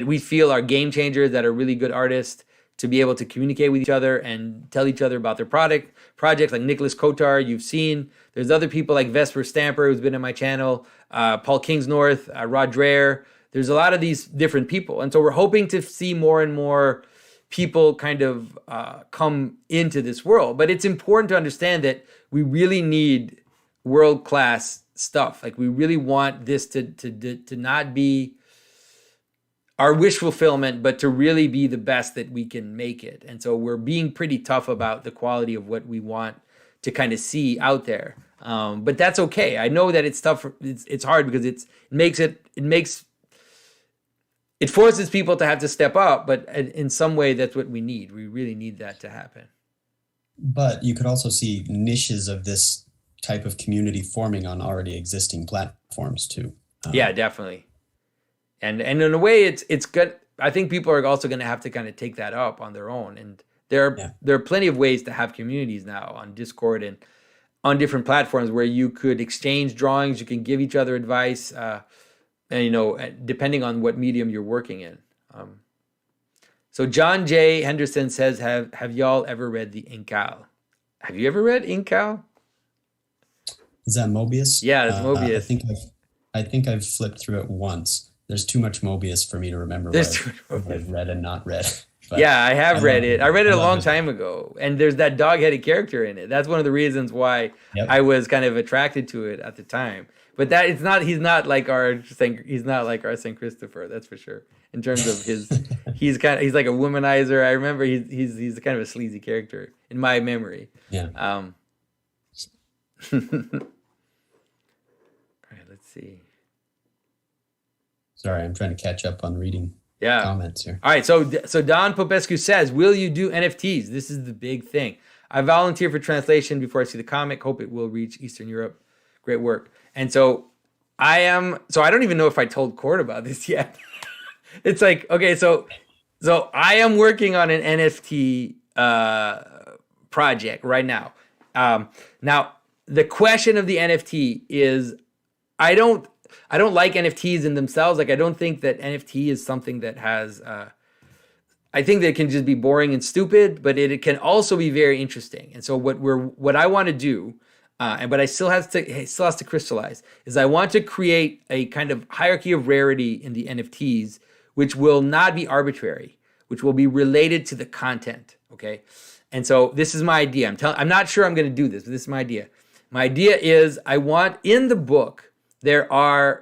we feel are game changers, that are really good artists, to be able to communicate with each other and tell each other about their projects, like Nicholas Kotar, you've seen. There's other people like Vesper Stamper, who's been in my channel, Paul Kingsnorth, Rod Dreher. There's a lot of these different people. And so we're hoping to see more and more people kind of come into this world. But it's important to understand that we really need world-class stuff. Like, we really want this to not be our wish fulfillment, but to really be the best that we can make it. And so we're being pretty tough about the quality of what we want to kind of see out there. But that's okay. I know that it's tough. It's hard because it forces people to have to step up, but in some way that's what we need. We really need that to happen. But you could also see niches of this type of community forming on already existing platforms too. Yeah, definitely. And in a way, it's good. I think people are also going to have to kind of take that up on their own. And there are plenty of ways to have communities now on Discord and on different platforms where you could exchange drawings, you can give each other advice, and depending on what medium you're working in. So John J. Henderson says, "Have y'all ever read the Incal? Have you ever read Incal? Is that Mobius? Yeah, it's Mobius. I think I've flipped through it once. There's too much Mobius for me to remember what I've read and not read. But yeah, I have read it. I read it a long time ago, and there's that dog-headed character in it. That's one of the reasons why I was kind of attracted to it at the time. But he's not like our Saint Christopher, that's for sure. In terms of he's like a womanizer. I remember he's kind of a sleazy character in my memory. Yeah. All right, let's see. Sorry, I'm trying to catch up on reading comments here. All right, so Don Popescu says, will you do NFTs? This is the big thing. I volunteer for translation before I see the comic. Hope it will reach Eastern Europe. Great work. And so I don't even know if I told Cord about this yet. It's like, okay, so I am working on an NFT project right now. Now, the question of the NFT is, I don't like NFTs in themselves. Like, I don't think that NFT is something that has, I think that it can just be boring and stupid, but it can also be very interesting. And so what I want to do, but it still has to crystallize, is I want to create a kind of hierarchy of rarity in the NFTs, which will not be arbitrary, which will be related to the content. Okay. And so this is my idea. I'm not sure I'm going to do this, but this is my idea. My idea is, I want, in the book, so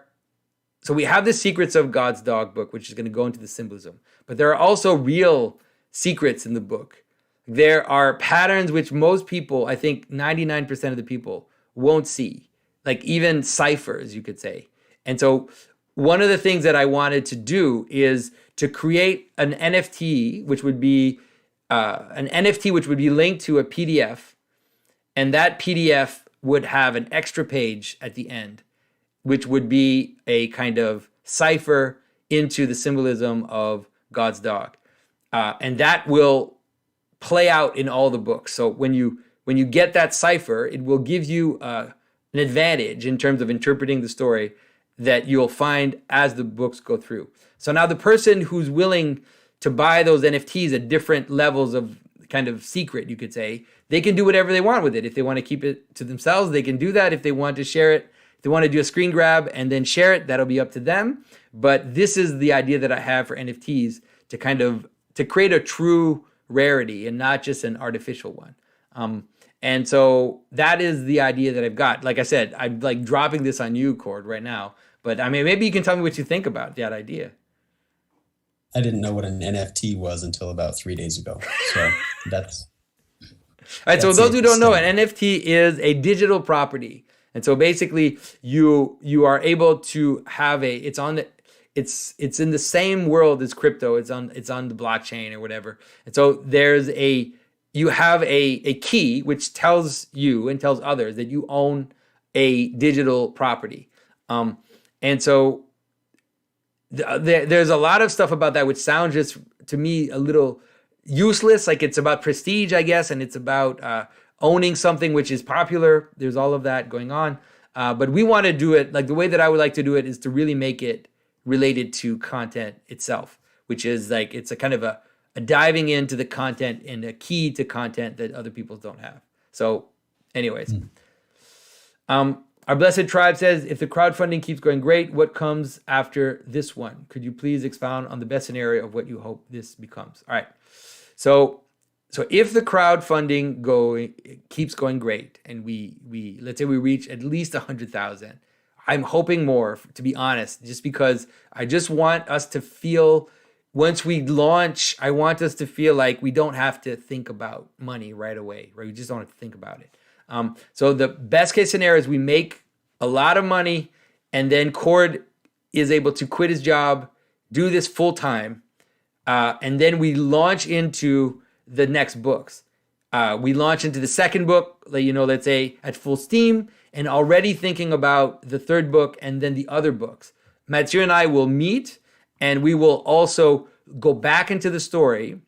we have the Secrets of God's Dog book, which is going to go into the symbolism, but there are also real secrets in the book. There are patterns which most people, I think 99% of the people, won't see, like even ciphers, you could say. And so one of the things that I wanted to do is to create an NFT, which would be linked to a PDF, and that PDF would have an extra page at the end, which would be a kind of cipher into the symbolism of God's dog. And that will play out in all the books. So when you get that cipher, it will give you an advantage in terms of interpreting the story that you'll find as the books go through. So now the person who's willing to buy those NFTs at different levels of kind of secret, you could say, they can do whatever they want with it. If they want to keep it to themselves, they can do that. If they want to share it, if they want to do a screen grab and then share it, that'll be up to them. But this is the idea that I have for NFTs, to create a true rarity and not just an artificial one. And so that is the idea that I've got. Like I said, I'm like dropping this on you, Cord, right now. But I mean, maybe you can tell me what you think about that idea. I didn't know what an NFT was until about 3 days ago. So that's... All right, so those who don't know, an NFT is a digital property. And so basically you are able to have it's in the same world as crypto. It's on the blockchain or whatever. And so you have a key which tells you and tells others that you own a digital property. And so there's a lot of stuff about that which sounds just to me a little useless. Like, it's about prestige, I guess, and it's about owning something which is popular. There's all of that going on. But we want to do it like the way that I would like to do it is to really make it related to content itself, which is like it's a kind of a diving into the content and a key to content that other people don't have. So anyways, our blessed tribe says, if the crowdfunding keeps going great, what comes after this one? Could you please expound on the best scenario of what you hope this becomes? All right. So if the crowdfunding keeps going great, and we let's say we reach at least 100,000, I'm hoping more, to be honest, just because I just want us to feel, once we launch, I want us to feel like we don't have to think about money right away, right? We just don't have to think about it. So the best case scenario is we make a lot of money, and then Cord is able to quit his job, do this full time, and then we launch into the next books. We launch into the second book, let's say at full steam, and already thinking about the third book and then the other books. Mathieu and I will meet, and we will also go back into the story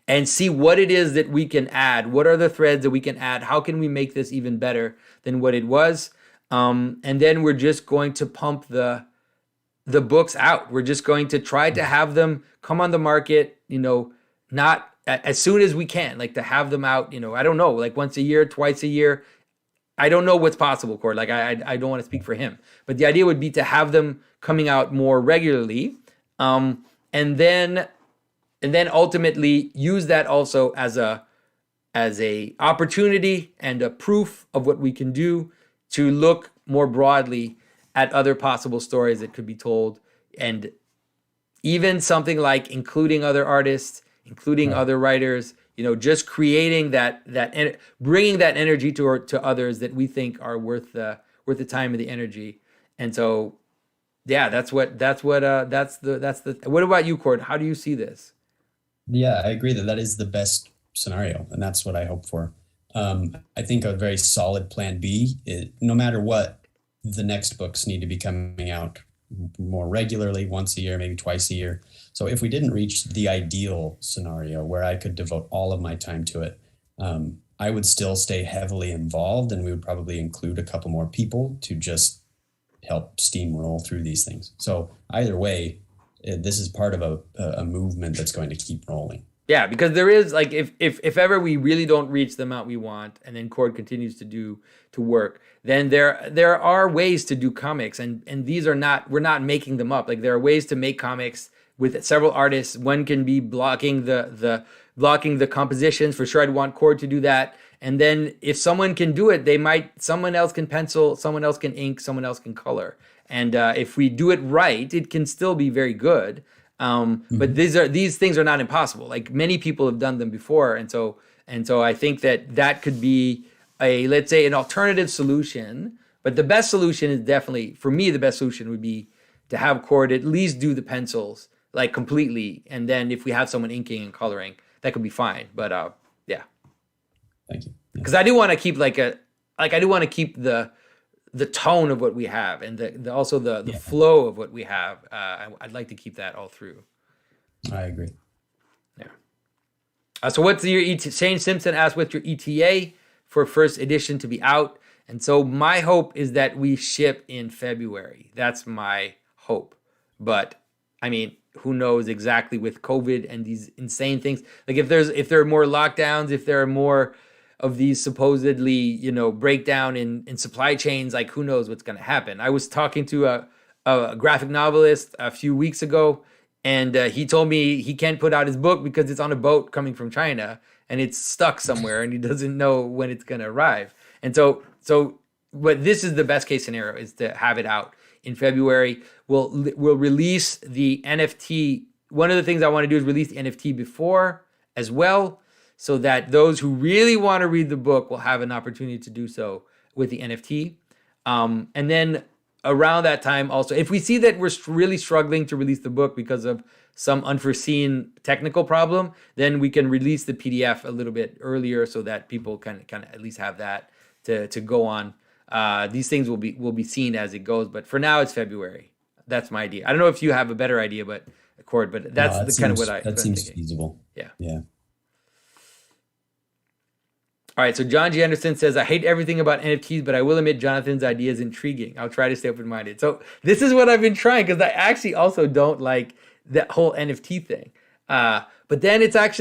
and see what it is that we can add. What are the threads that we can add? How can we make this even better than what it was? And then we're just going to pump the books out. We're just going to try to have them come on the market, not as soon as we can, like to have them out, I don't know, like once a year, twice a year. I don't know what's possible, Cord. Like I don't want to speak for him, but the idea would be to have them coming out more regularly, and then ultimately use that also as a opportunity and a proof of what we can do to look more broadly at other possible stories that could be told, and even something like including other artists, including other writers. Just creating that bringing that energy to others that we think are worth the time and the energy. And so, yeah, that's what what about you, Cord? How do you see this? Yeah, I agree that is the best scenario, and that's what I hope for. I think a very solid plan B is, no matter what, the next books need to be coming out more regularly, once a year, maybe twice a year. So if we didn't reach the ideal scenario where I could devote all of my time to it, I would still stay heavily involved, and we would probably include a couple more people to just help steamroll through these things. So either way, this is part of a movement that's going to keep rolling. Yeah, because there is, like, if ever we really don't reach the amount we want, and then Cord continues to work, then there are ways to do comics, and these are not, we're not making them up. Like, there are ways to make comics with several artists. One can be blocking the compositions. For sure, I'd want Cord to do that. And then if someone can do it, someone else can pencil, someone else can ink, someone else can color. And if we do it right, it can still be very good. But these things are not impossible. Like, many people have done them before, and so I think that could be let's say an alternative solution. But the best solution is definitely, for me, the best solution would be to have Cord at least do the pencils, like, completely, and then if we have someone inking and coloring, that could be fine. But yeah, thank you. Because I do want to keep I do want to keep the tone of what we have, and the flow of what we have. I'd like to keep that all through. I agree. Yeah. So what's your Shane Simpson asked, what's your ETA for first edition to be out? And so my hope is that we ship in February. That's my hope. But I mean, who knows exactly with COVID and these insane things. Like, if there are more lockdowns, if there are more of these supposedly, breakdown in supply chains, like, who knows what's going to happen. I was talking to a graphic novelist a few weeks ago, and he told me he can't put out his book because it's on a boat coming from China, and it's stuck somewhere, and he doesn't know when it's going to arrive. And so, but this is the best case scenario, is to have it out in February. We'll release the NFT. One of the things I want to do is release the NFT before as well, so that those who really want to read the book will have an opportunity to do so with the NFT. And then around that time also, if we see that we're really struggling to release the book because of some unforeseen technical problem, then we can release the PDF a little bit earlier so that people can at least have that to go on. These things will be seen as it goes, but for now it's February. That's my idea. I don't know if you have a better idea, but that's kind of what I. That seems feasible. Yeah. Yeah. All right, so John G. Anderson says, I hate everything about NFTs, but I will admit Jonathan's idea is intriguing. I'll try to stay open-minded. So this is what I've been trying, because I actually also don't like that whole NFT thing. But then it's like,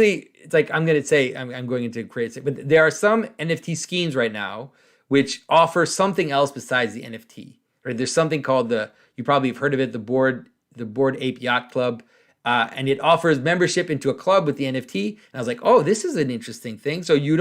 I'm going to say, I'm going into crazy, but there are some NFT schemes right now which offer something else besides the NFT. Right? There's something called you probably have heard of it, the Bored Ape Yacht Club. And it offers membership into a club with the NFT. And I was like, oh, this is an interesting thing. So you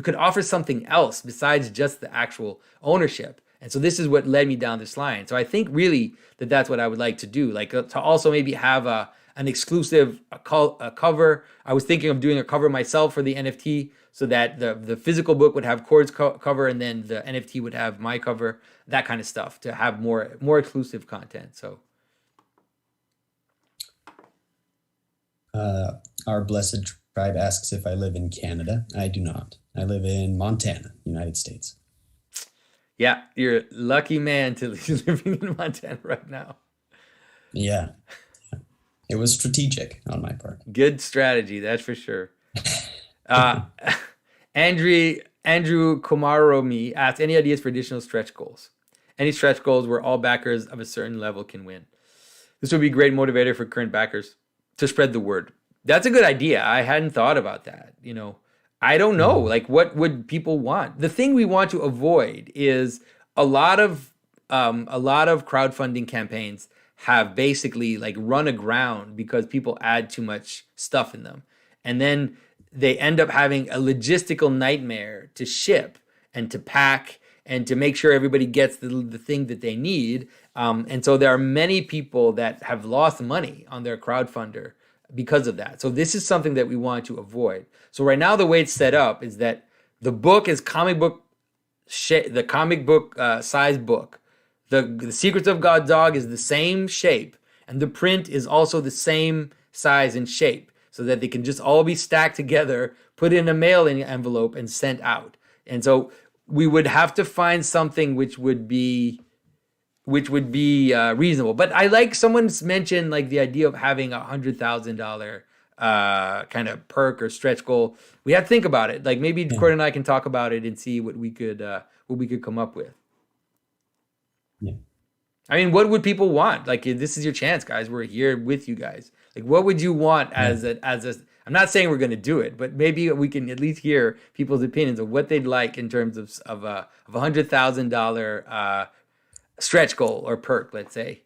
could offer something else besides just the actual ownership. And so this is what led me down this line. So I think really that's what I would like to do. Like to also maybe have an exclusive cover. I was thinking of doing a cover myself for the NFT so that the physical book would have Cord's cover and then the NFT would have my cover, that kind of stuff, to have more exclusive content. So. Our blessed tribe asks if I live in Canada. I do not. I live in Montana, United States. Yeah, you're a lucky man to be living in Montana right now. Yeah. It was strategic on my part. Good strategy, that's for sure. Andrew Komaromi asks, any ideas for additional stretch goals? Any stretch goals where all backers of a certain level can win? This would be a great motivator for current backers to spread the word. That's a good idea. I hadn't thought about that. I don't know. Like, what would people want? The thing we want to avoid is a lot of crowdfunding campaigns have basically like run aground because people add too much stuff in them. And then they end up having a logistical nightmare to ship and to pack and to make sure everybody gets the thing that they need. And so there are many people that have lost money on their crowdfunder because of that. So this is something that we want to avoid. So right now, the way it's set up is that the book is the comic book size book. The Secrets of God's Dog is the same shape, and the print is also the same size and shape, so that they can just all be stacked together, put in a mailing envelope, and sent out. And so we would have to find something which would be reasonable. But I like someone's mentioned like the idea of having $100,000 kind of perk or stretch goal. We have to think about it. Like maybe Cord and I can talk about it and see what we could come up with. Yeah. I mean, what would people want? Like, this is your chance, guys. We're here with you guys. Like, what would you want as a? I'm not saying we're going to do it, but maybe we can at least hear people's opinions of what they'd like in terms of $100,000 stretch goal or perk, let's say.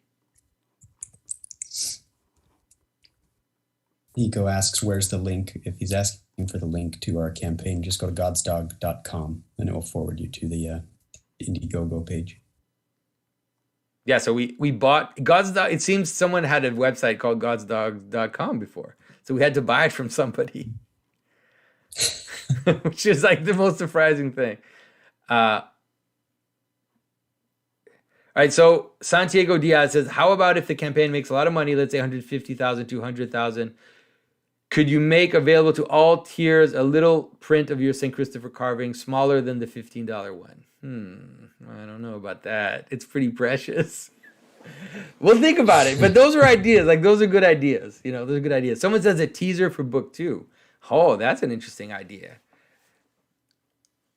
Nico asks, where's the link? If he's asking for the link to our campaign, just go to godsdog.com and it will forward you to the Indiegogo page. Yeah, so we bought God's Dog. It seems someone had a website called godsdog.com before. So we had to buy it from somebody, which is like the most surprising thing. All right, so Santiago Diaz says, how about if the campaign makes a lot of money, let's say 150,000, 200,000, could you make available to all tiers a little print of your St. Christopher carving smaller than the $15 one? I don't know about that. It's pretty precious. We'll think about it. But those are ideas. Like, those are good ideas. Those are good ideas. Someone says a teaser for book 2. Oh, that's an interesting idea.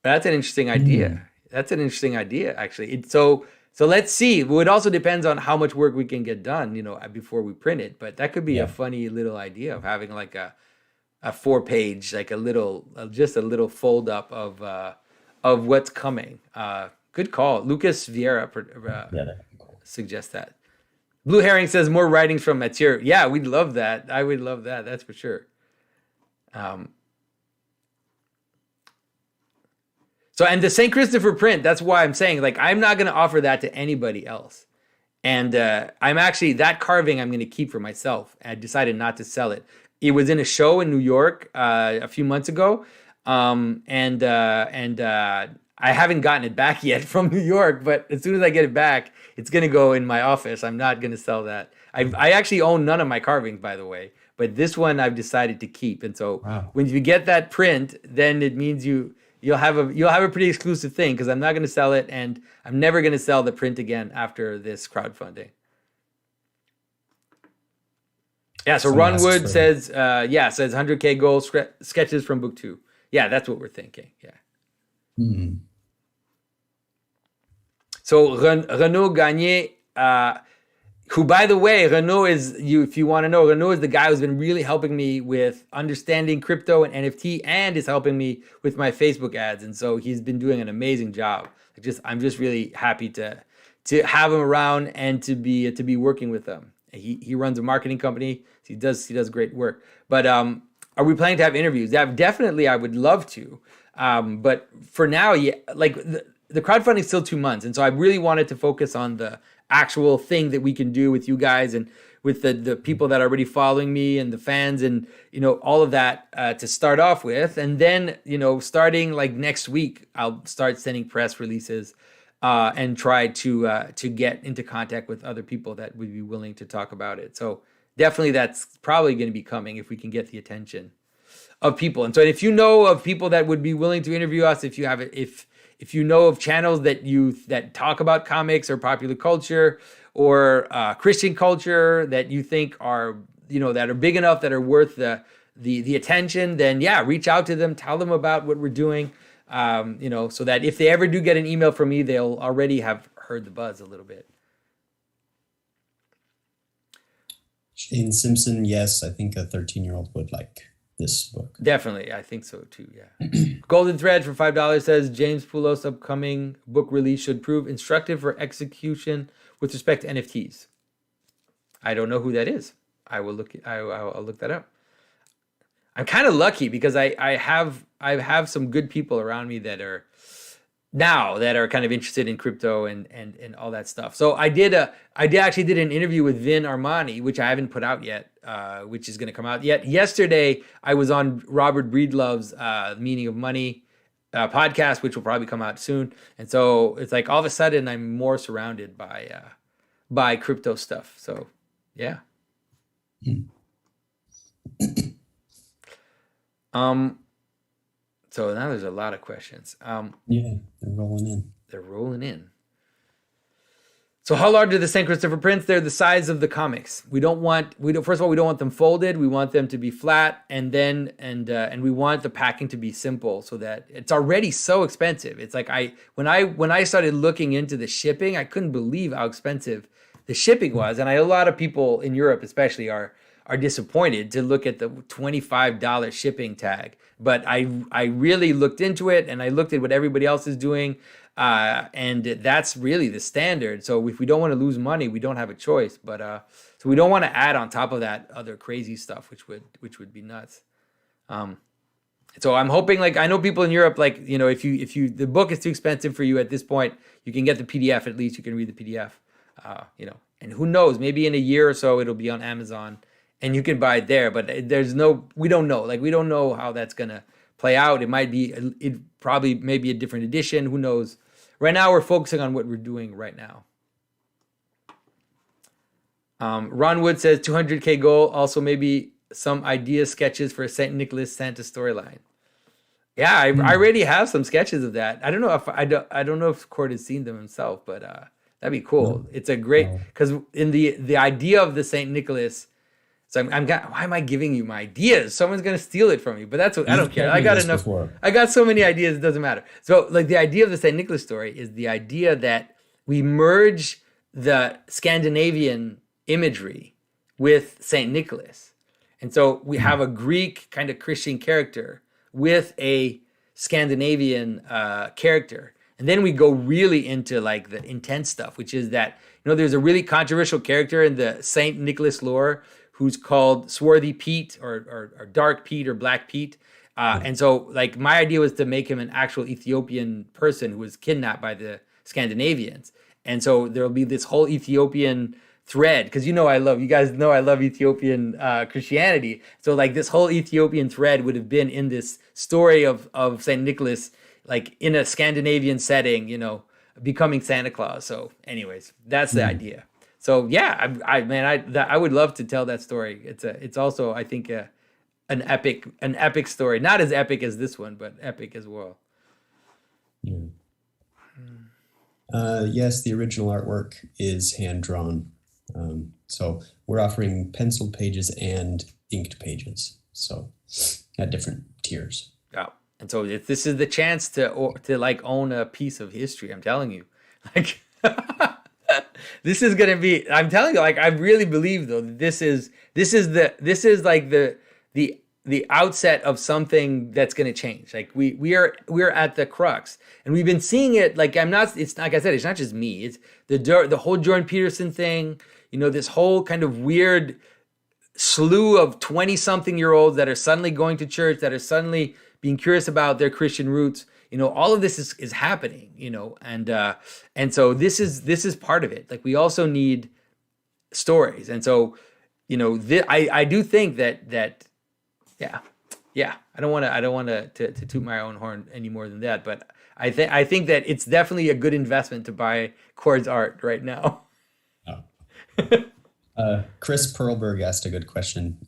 That's an interesting idea. That's an interesting idea, actually. So let's see. It also depends on how much work we can get done, before we print it. But that could be a funny little idea of having like a 4-page, like just a little fold up of what's coming. Good call. Lucas Vieira suggests that. Blue Herring says more writings from Mathieu. Yeah, we'd love that. I would love that. That's for sure. So, and the St. Christopher print, that's why I'm saying, like, I'm not going to offer that to anybody else. And that carving I'm going to keep for myself. I decided not to sell it. It was in a show in New York a few months ago. I haven't gotten it back yet from New York, but as soon as I get it back, it's going to go in my office. I'm not going to sell that. I actually own none of my carvings, by the way, but this one I've decided to keep. And so when you get that print, then it means you'll have a pretty exclusive thing, because I'm not going to sell it, and I'm never going to sell the print again after this crowdfunding. Yeah, so Ron Wood says 100K goal sketches from book 2. Yeah, that's what we're thinking. Yeah. Mm. So Renaud Gagne, who, by the way, Renaud if you want to know, Renaud is the guy who's been really helping me with understanding crypto and NFT, and is helping me with my Facebook ads. And so he's been doing an amazing job. I'm just really happy to have him around and to be working with him. He runs a marketing company. He does great work. But are we planning to have interviews? Yeah, definitely, I would love to. But for now, yeah, like the crowdfunding is still 2 months, and so I really wanted to focus on the actual thing that we can do with you guys and with the people that are already following me and the fans and all of that to start off with. And then starting like next week, I'll start sending press releases and try to get into contact with other people that would be willing to talk about it. So definitely that's probably going to be coming if we can get the attention of people. And so if you know of people that would be willing to interview us, if you have it, if you know of channels that talk about comics or popular culture or Christian culture that you think are that are big enough, that are worth the attention, then yeah, reach out to them, tell them about what we're doing, so that if they ever do get an email from me, they'll already have heard the buzz a little bit. Shane Simpson, yes, I think a 13-year-old would like this book. Definitely, I think so too, yeah. Golden Thread for $5 says, James Poulos' upcoming book release should prove instructive for execution with respect to NFTs. I don't know who that is. I'll look that up. I'm kind of lucky because I have some good people around me that are kind of interested in crypto and all that stuff. So I actually did an interview with Vin Armani, which I haven't put out yet, which is going to come out yet. Yesterday, I was on Robert Breedlove's Meaning of Money podcast, which will probably come out soon. And so it's like all of a sudden I'm more surrounded by crypto stuff. So yeah. So now there's a lot of questions. Yeah, they're rolling in. So how large are the St. Christopher prints? They're the size of the comics. First of all, we don't want them folded. We want them to be flat, and we want the packing to be simple so that it's already so expensive. It's like when I started looking into the shipping, I couldn't believe how expensive the shipping was. And a lot of people in Europe especially are disappointed to look at the $25 shipping tag. But I really looked into it, and I looked at what everybody else is doing, and that's really the standard. So if we don't want to lose money, we don't have a choice. But so we don't want to add on top of that other crazy stuff, which would be nuts. So I'm hoping, like, I know people in Europe, like, if the book is too expensive for you at this point, you can get the PDF. At least you can read the PDF. And who knows? Maybe in a year or so it'll be on Amazon. And you can buy it there, but we don't know. Like, we don't know how that's going to play out. It probably may be a different edition. Who knows? Right now, we're focusing on what we're doing right now. Ron Wood says 200K goal. Also, maybe some idea sketches for a St. Nicholas Santa storyline. Yeah, I already have some sketches of that. I don't know if I don't know if Cord has seen them himself, but that'd be cool. It's a great, because in the idea of the St. Nicholas. So why am I giving you my ideas? Someone's going to steal it from me, but that's what I don't care. I got enough. I got so many ideas, it doesn't matter. So like the idea of the St. Nicholas story is the idea that we merge the Scandinavian imagery with St. Nicholas. And so we have a Greek kind of Christian character with a Scandinavian character. And then we go really into like the intense stuff, which is that, there's a really controversial character in the St. Nicholas lore who's called Swarthy Pete or Dark Pete or Black Pete. And so like my idea was to make him an actual Ethiopian person who was kidnapped by the Scandinavians. And so there'll be this whole Ethiopian thread, because you guys know I love Ethiopian Christianity. So like this whole Ethiopian thread would have been in this story of St. Nicholas, like in a Scandinavian setting, becoming Santa Claus. So anyways, that's the idea. So yeah, I would love to tell that story. It's also, I think, an epic story. Not as epic as this one, but epic as well. Yeah. Yes, the original artwork is hand drawn. So we're offering penciled pages and inked pages. So at different tiers. Yeah. And so if this is the chance to like own a piece of history, I'm telling you, like this is gonna be. I'm telling you, like I really believe though that this is like the outset of something that's gonna change. Like we're at the crux, and we've been seeing it. Like I'm not. It's like I said, it's not just me. It's the whole Jordan Peterson thing. You know, this whole kind of weird slew of 20-something-year-olds that are suddenly going to church, that are suddenly being curious about their Christian roots. You know, all of this is happening, you know, and so this is part of it. Like we also need stories. And so, you know, I do think that yeah, I don't want to toot my own horn any more than that, but I think that it's definitely a good investment to buy Cord's art right now. Chris Perlberg asked a good question.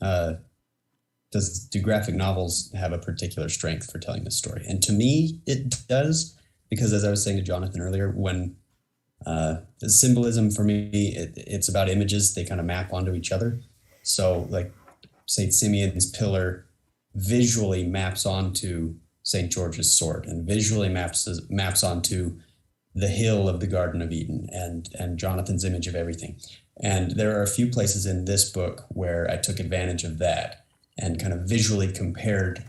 Do graphic novels have a particular strength for telling this story? And to me, it does, because as I was saying to Jonathan earlier, when the symbolism for me, it's about images. They kind of map onto each other. So like St. Simeon's pillar visually maps onto St. George's sword, and visually maps onto the hill of the Garden of Eden and Jonathan's image of everything. And there are a few places in this book where I took advantage of that and kind of visually compared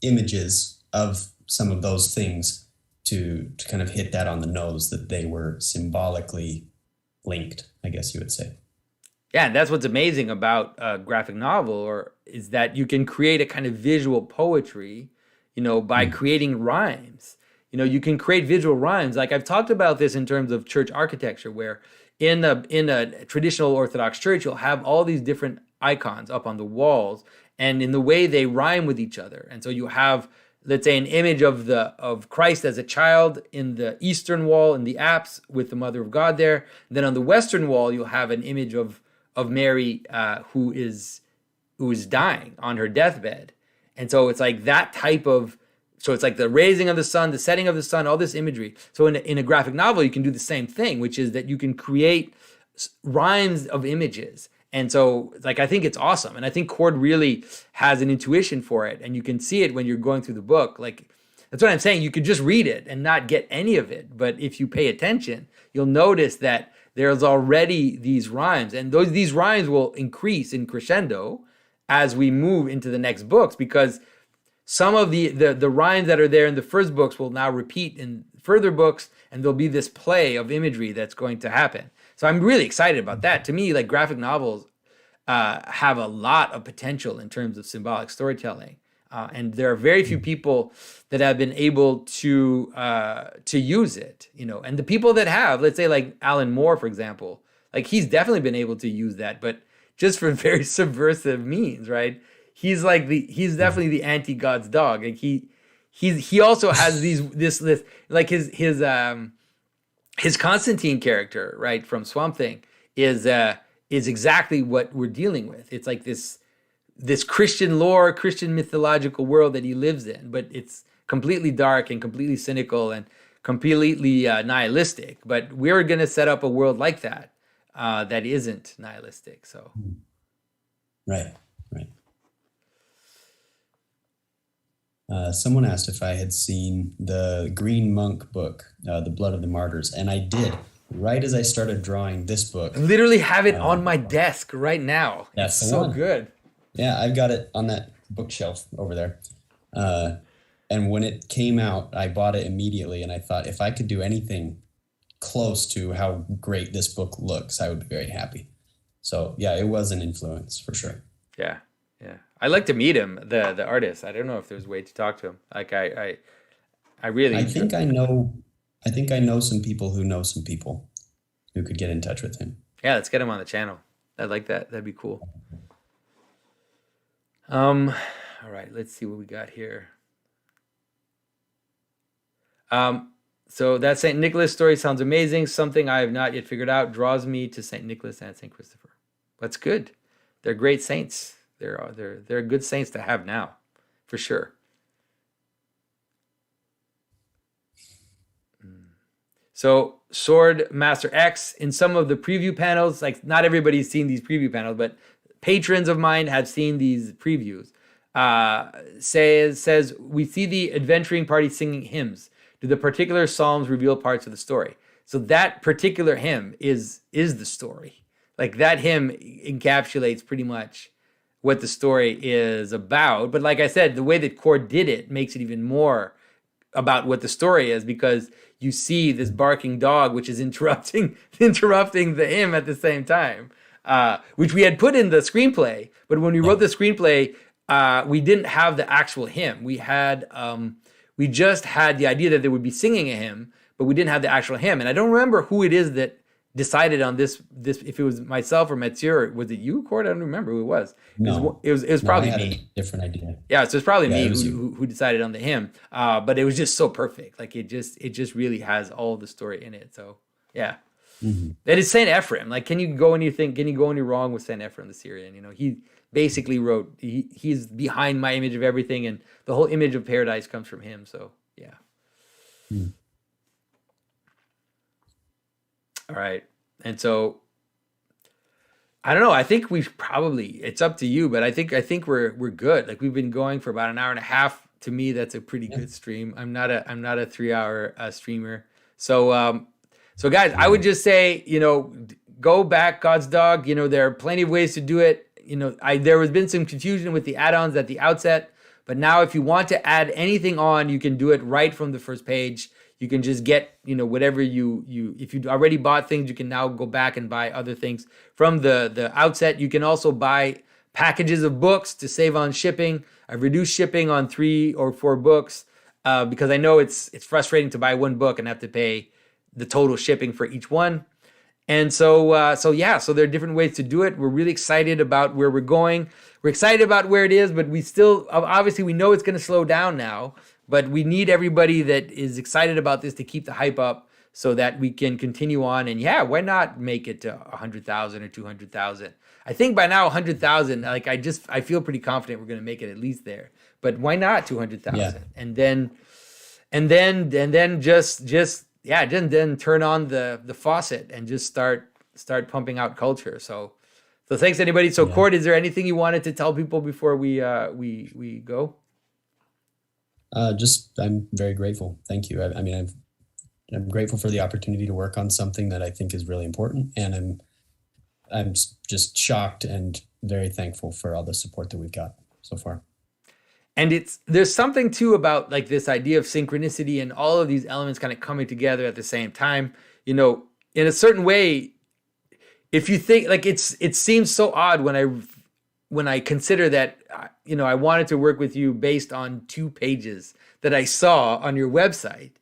images of some of those things to kind of hit that on the nose, that they were symbolically linked, I guess you would say. Yeah, and that's what's amazing about a graphic novel, is that you can create a kind of visual poetry, you know, by creating rhymes. You know, you can create visual rhymes. Like I've talked about this in terms of church architecture, where in a traditional Orthodox church, you'll have all these different icons up on the walls, and in the way they rhyme with each other. And so you have, let's say, an image of Christ as a child in the eastern wall in the apse with the Mother of God there. And then on the western wall, you'll have an image of Mary who is dying on her deathbed. And so it's like that type of. So it's like the raising of the sun, the setting of the sun, all this imagery. So in a graphic novel, you can do the same thing, which is that you can create rhymes of images. And so like I think it's awesome. And I think Cord really has an intuition for it. And you can see it when you're going through the book. Like that's what I'm saying. You could just read it and not get any of it. But if you pay attention, you'll notice that there's already these rhymes. And these rhymes will increase in crescendo as we move into the next books, because some of the rhymes that are there in the first books will now repeat in further books, and there'll be this play of imagery that's going to happen. So I'm really excited about that. To me, like graphic novels have a lot of potential in terms of symbolic storytelling, and there are very few people that have been able to use it. You know, and the people that have, let's say like Alan Moore, for example, like he's definitely been able to use that, but just for very subversive means, right? He's definitely the anti-God's dog. Like he also has this like his Constantine character, right, from Swamp Thing is exactly what we're dealing with. It's like this Christian lore, Christian mythological world that he lives in, but it's completely dark and completely cynical and completely nihilistic. But we're gonna set up a world like that that isn't nihilistic. So, right. Someone asked if I had seen the Green Monk book, The Blood of the Martyrs, and I did. Right as I started drawing this book. I literally have it on my desk right now. That's it's so good. Yeah, I've got it on that bookshelf over there. And when it came out, I bought it immediately, and I thought if I could do anything close to how great this book looks, I would be very happy. So yeah, it was an influence for sure. Yeah. I'd like to meet him, the artist. I don't know if there's a way to talk to him. Like I really. I think I know some people who know some people who could get in touch with him. Yeah, let's get him on the channel. I'd like that. That'd be cool. All right, let's see what we got here. So that St. Nicholas story sounds amazing. Something I have not yet figured out draws me to St. Nicholas and St. Christopher. That's good. They're great saints. They're good saints to have now, for sure. So Sword Master X, in some of the preview panels, like not everybody's seen these preview panels, but patrons of mine have seen these previews. says we see the adventuring party singing hymns. Do the particular psalms reveal parts of the story? So that particular hymn is the story. Like that hymn encapsulates pretty much what the story is about. But like I said, the way that Cord did it makes it even more about what the story is, because you see this barking dog, which is interrupting the hymn at the same time, which we had put in the screenplay. But when we wrote the screenplay, we didn't have the actual hymn. We just had the idea that they would be singing a hymn, but we didn't have the actual hymn. And I don't remember who it is that decided on this, if it was myself or Mathieu, or was it you, Cord? I don't remember who it was. No, it was probably I had me. A different idea. Yeah, so it's probably me who decided on the hymn. But it was just so perfect. Like it just really has all the story in it. So yeah. Mm-hmm. And it's Saint Ephrem. Like, can you go any wrong with Saint Ephrem the Syrian? You know, he basically wrote, he's behind my image of everything, and the whole image of paradise comes from him. So yeah. Mm. All right. And so I don't know. I think it's up to you, but I think we're good. Like we've been going for about an hour and a half. To me, that's a pretty good stream. I'm not a 3-hour streamer. So guys, I would just say, go back God's Dog. There are plenty of ways to do it. There has been some confusion with the add-ons at the outset, but now if you want to add anything on, you can do it right from the first page. You can just get, whatever if you already bought things, you can now go back and buy other things from the outset. You can also buy packages of books to save on shipping. I've reduced shipping on 3 or 4 books because I know it's frustrating to buy one book and have to pay the total shipping for each one. And so there are different ways to do it. We're really excited about where we're going. We're excited about where it is, but we still, obviously we know it's going to slow down now. But we need everybody that is excited about this to keep the hype up so that we can continue on. And yeah, why not make it to 100,000 or 200,000? I think by now 100,000, like I feel pretty confident we're going to make it at least there. But why not 200,000? Yeah. And then turn on the faucet and just start pumping out culture. So thanks anybody. So Cord, is there anything you wanted to tell people before we go? I'm very grateful. Thank you. I'm grateful for the opportunity to work on something that I think is really important, and I'm just shocked and very thankful for all the support that we've got so far. And there's something too about like this idea of synchronicity and all of these elements kind of coming together at the same time. In a certain way, if you think like it seems so odd when I consider that, I wanted to work with you based on 2 pages that I saw on your website.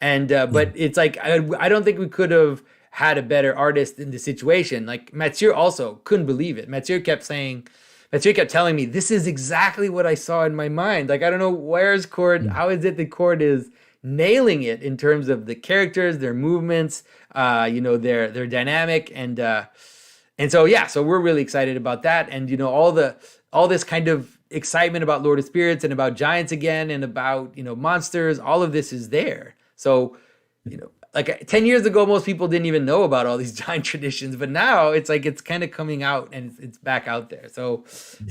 And, but it's like, I don't think we could have had a better artist in the situation. Like Mathieu also couldn't believe it. Mathieu kept telling me, this is exactly what I saw in my mind. Like, I don't know, where's Cord? How is it that Cord is nailing it in terms of the characters, their movements, their dynamic. And so we're really excited about that. And, all this kind of excitement about Lord of Spirits and about giants again and about, monsters, all of this is there. So, like 10 years ago, most people didn't even know about all these giant traditions, but now it's like, it's kind of coming out and it's back out there. So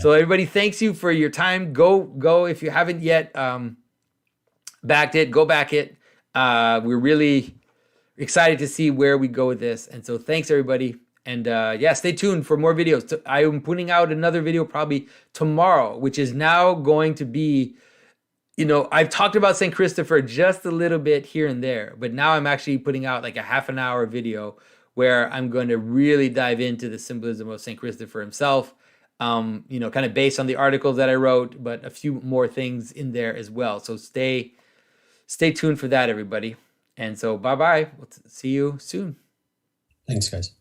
everybody, thanks you for your time. Go. If you haven't yet backed it, go back it. We're really excited to see where we go with this. And so thanks everybody. And stay tuned for more videos. I am putting out another video probably tomorrow, which is now going to be, I've talked about St. Christopher just a little bit here and there, but now I'm actually putting out like a half an hour video where I'm going to really dive into the symbolism of St. Christopher himself, kind of based on the articles that I wrote, but a few more things in there as well. So stay tuned for that, everybody. And so bye-bye. We'll see you soon. Thanks, guys.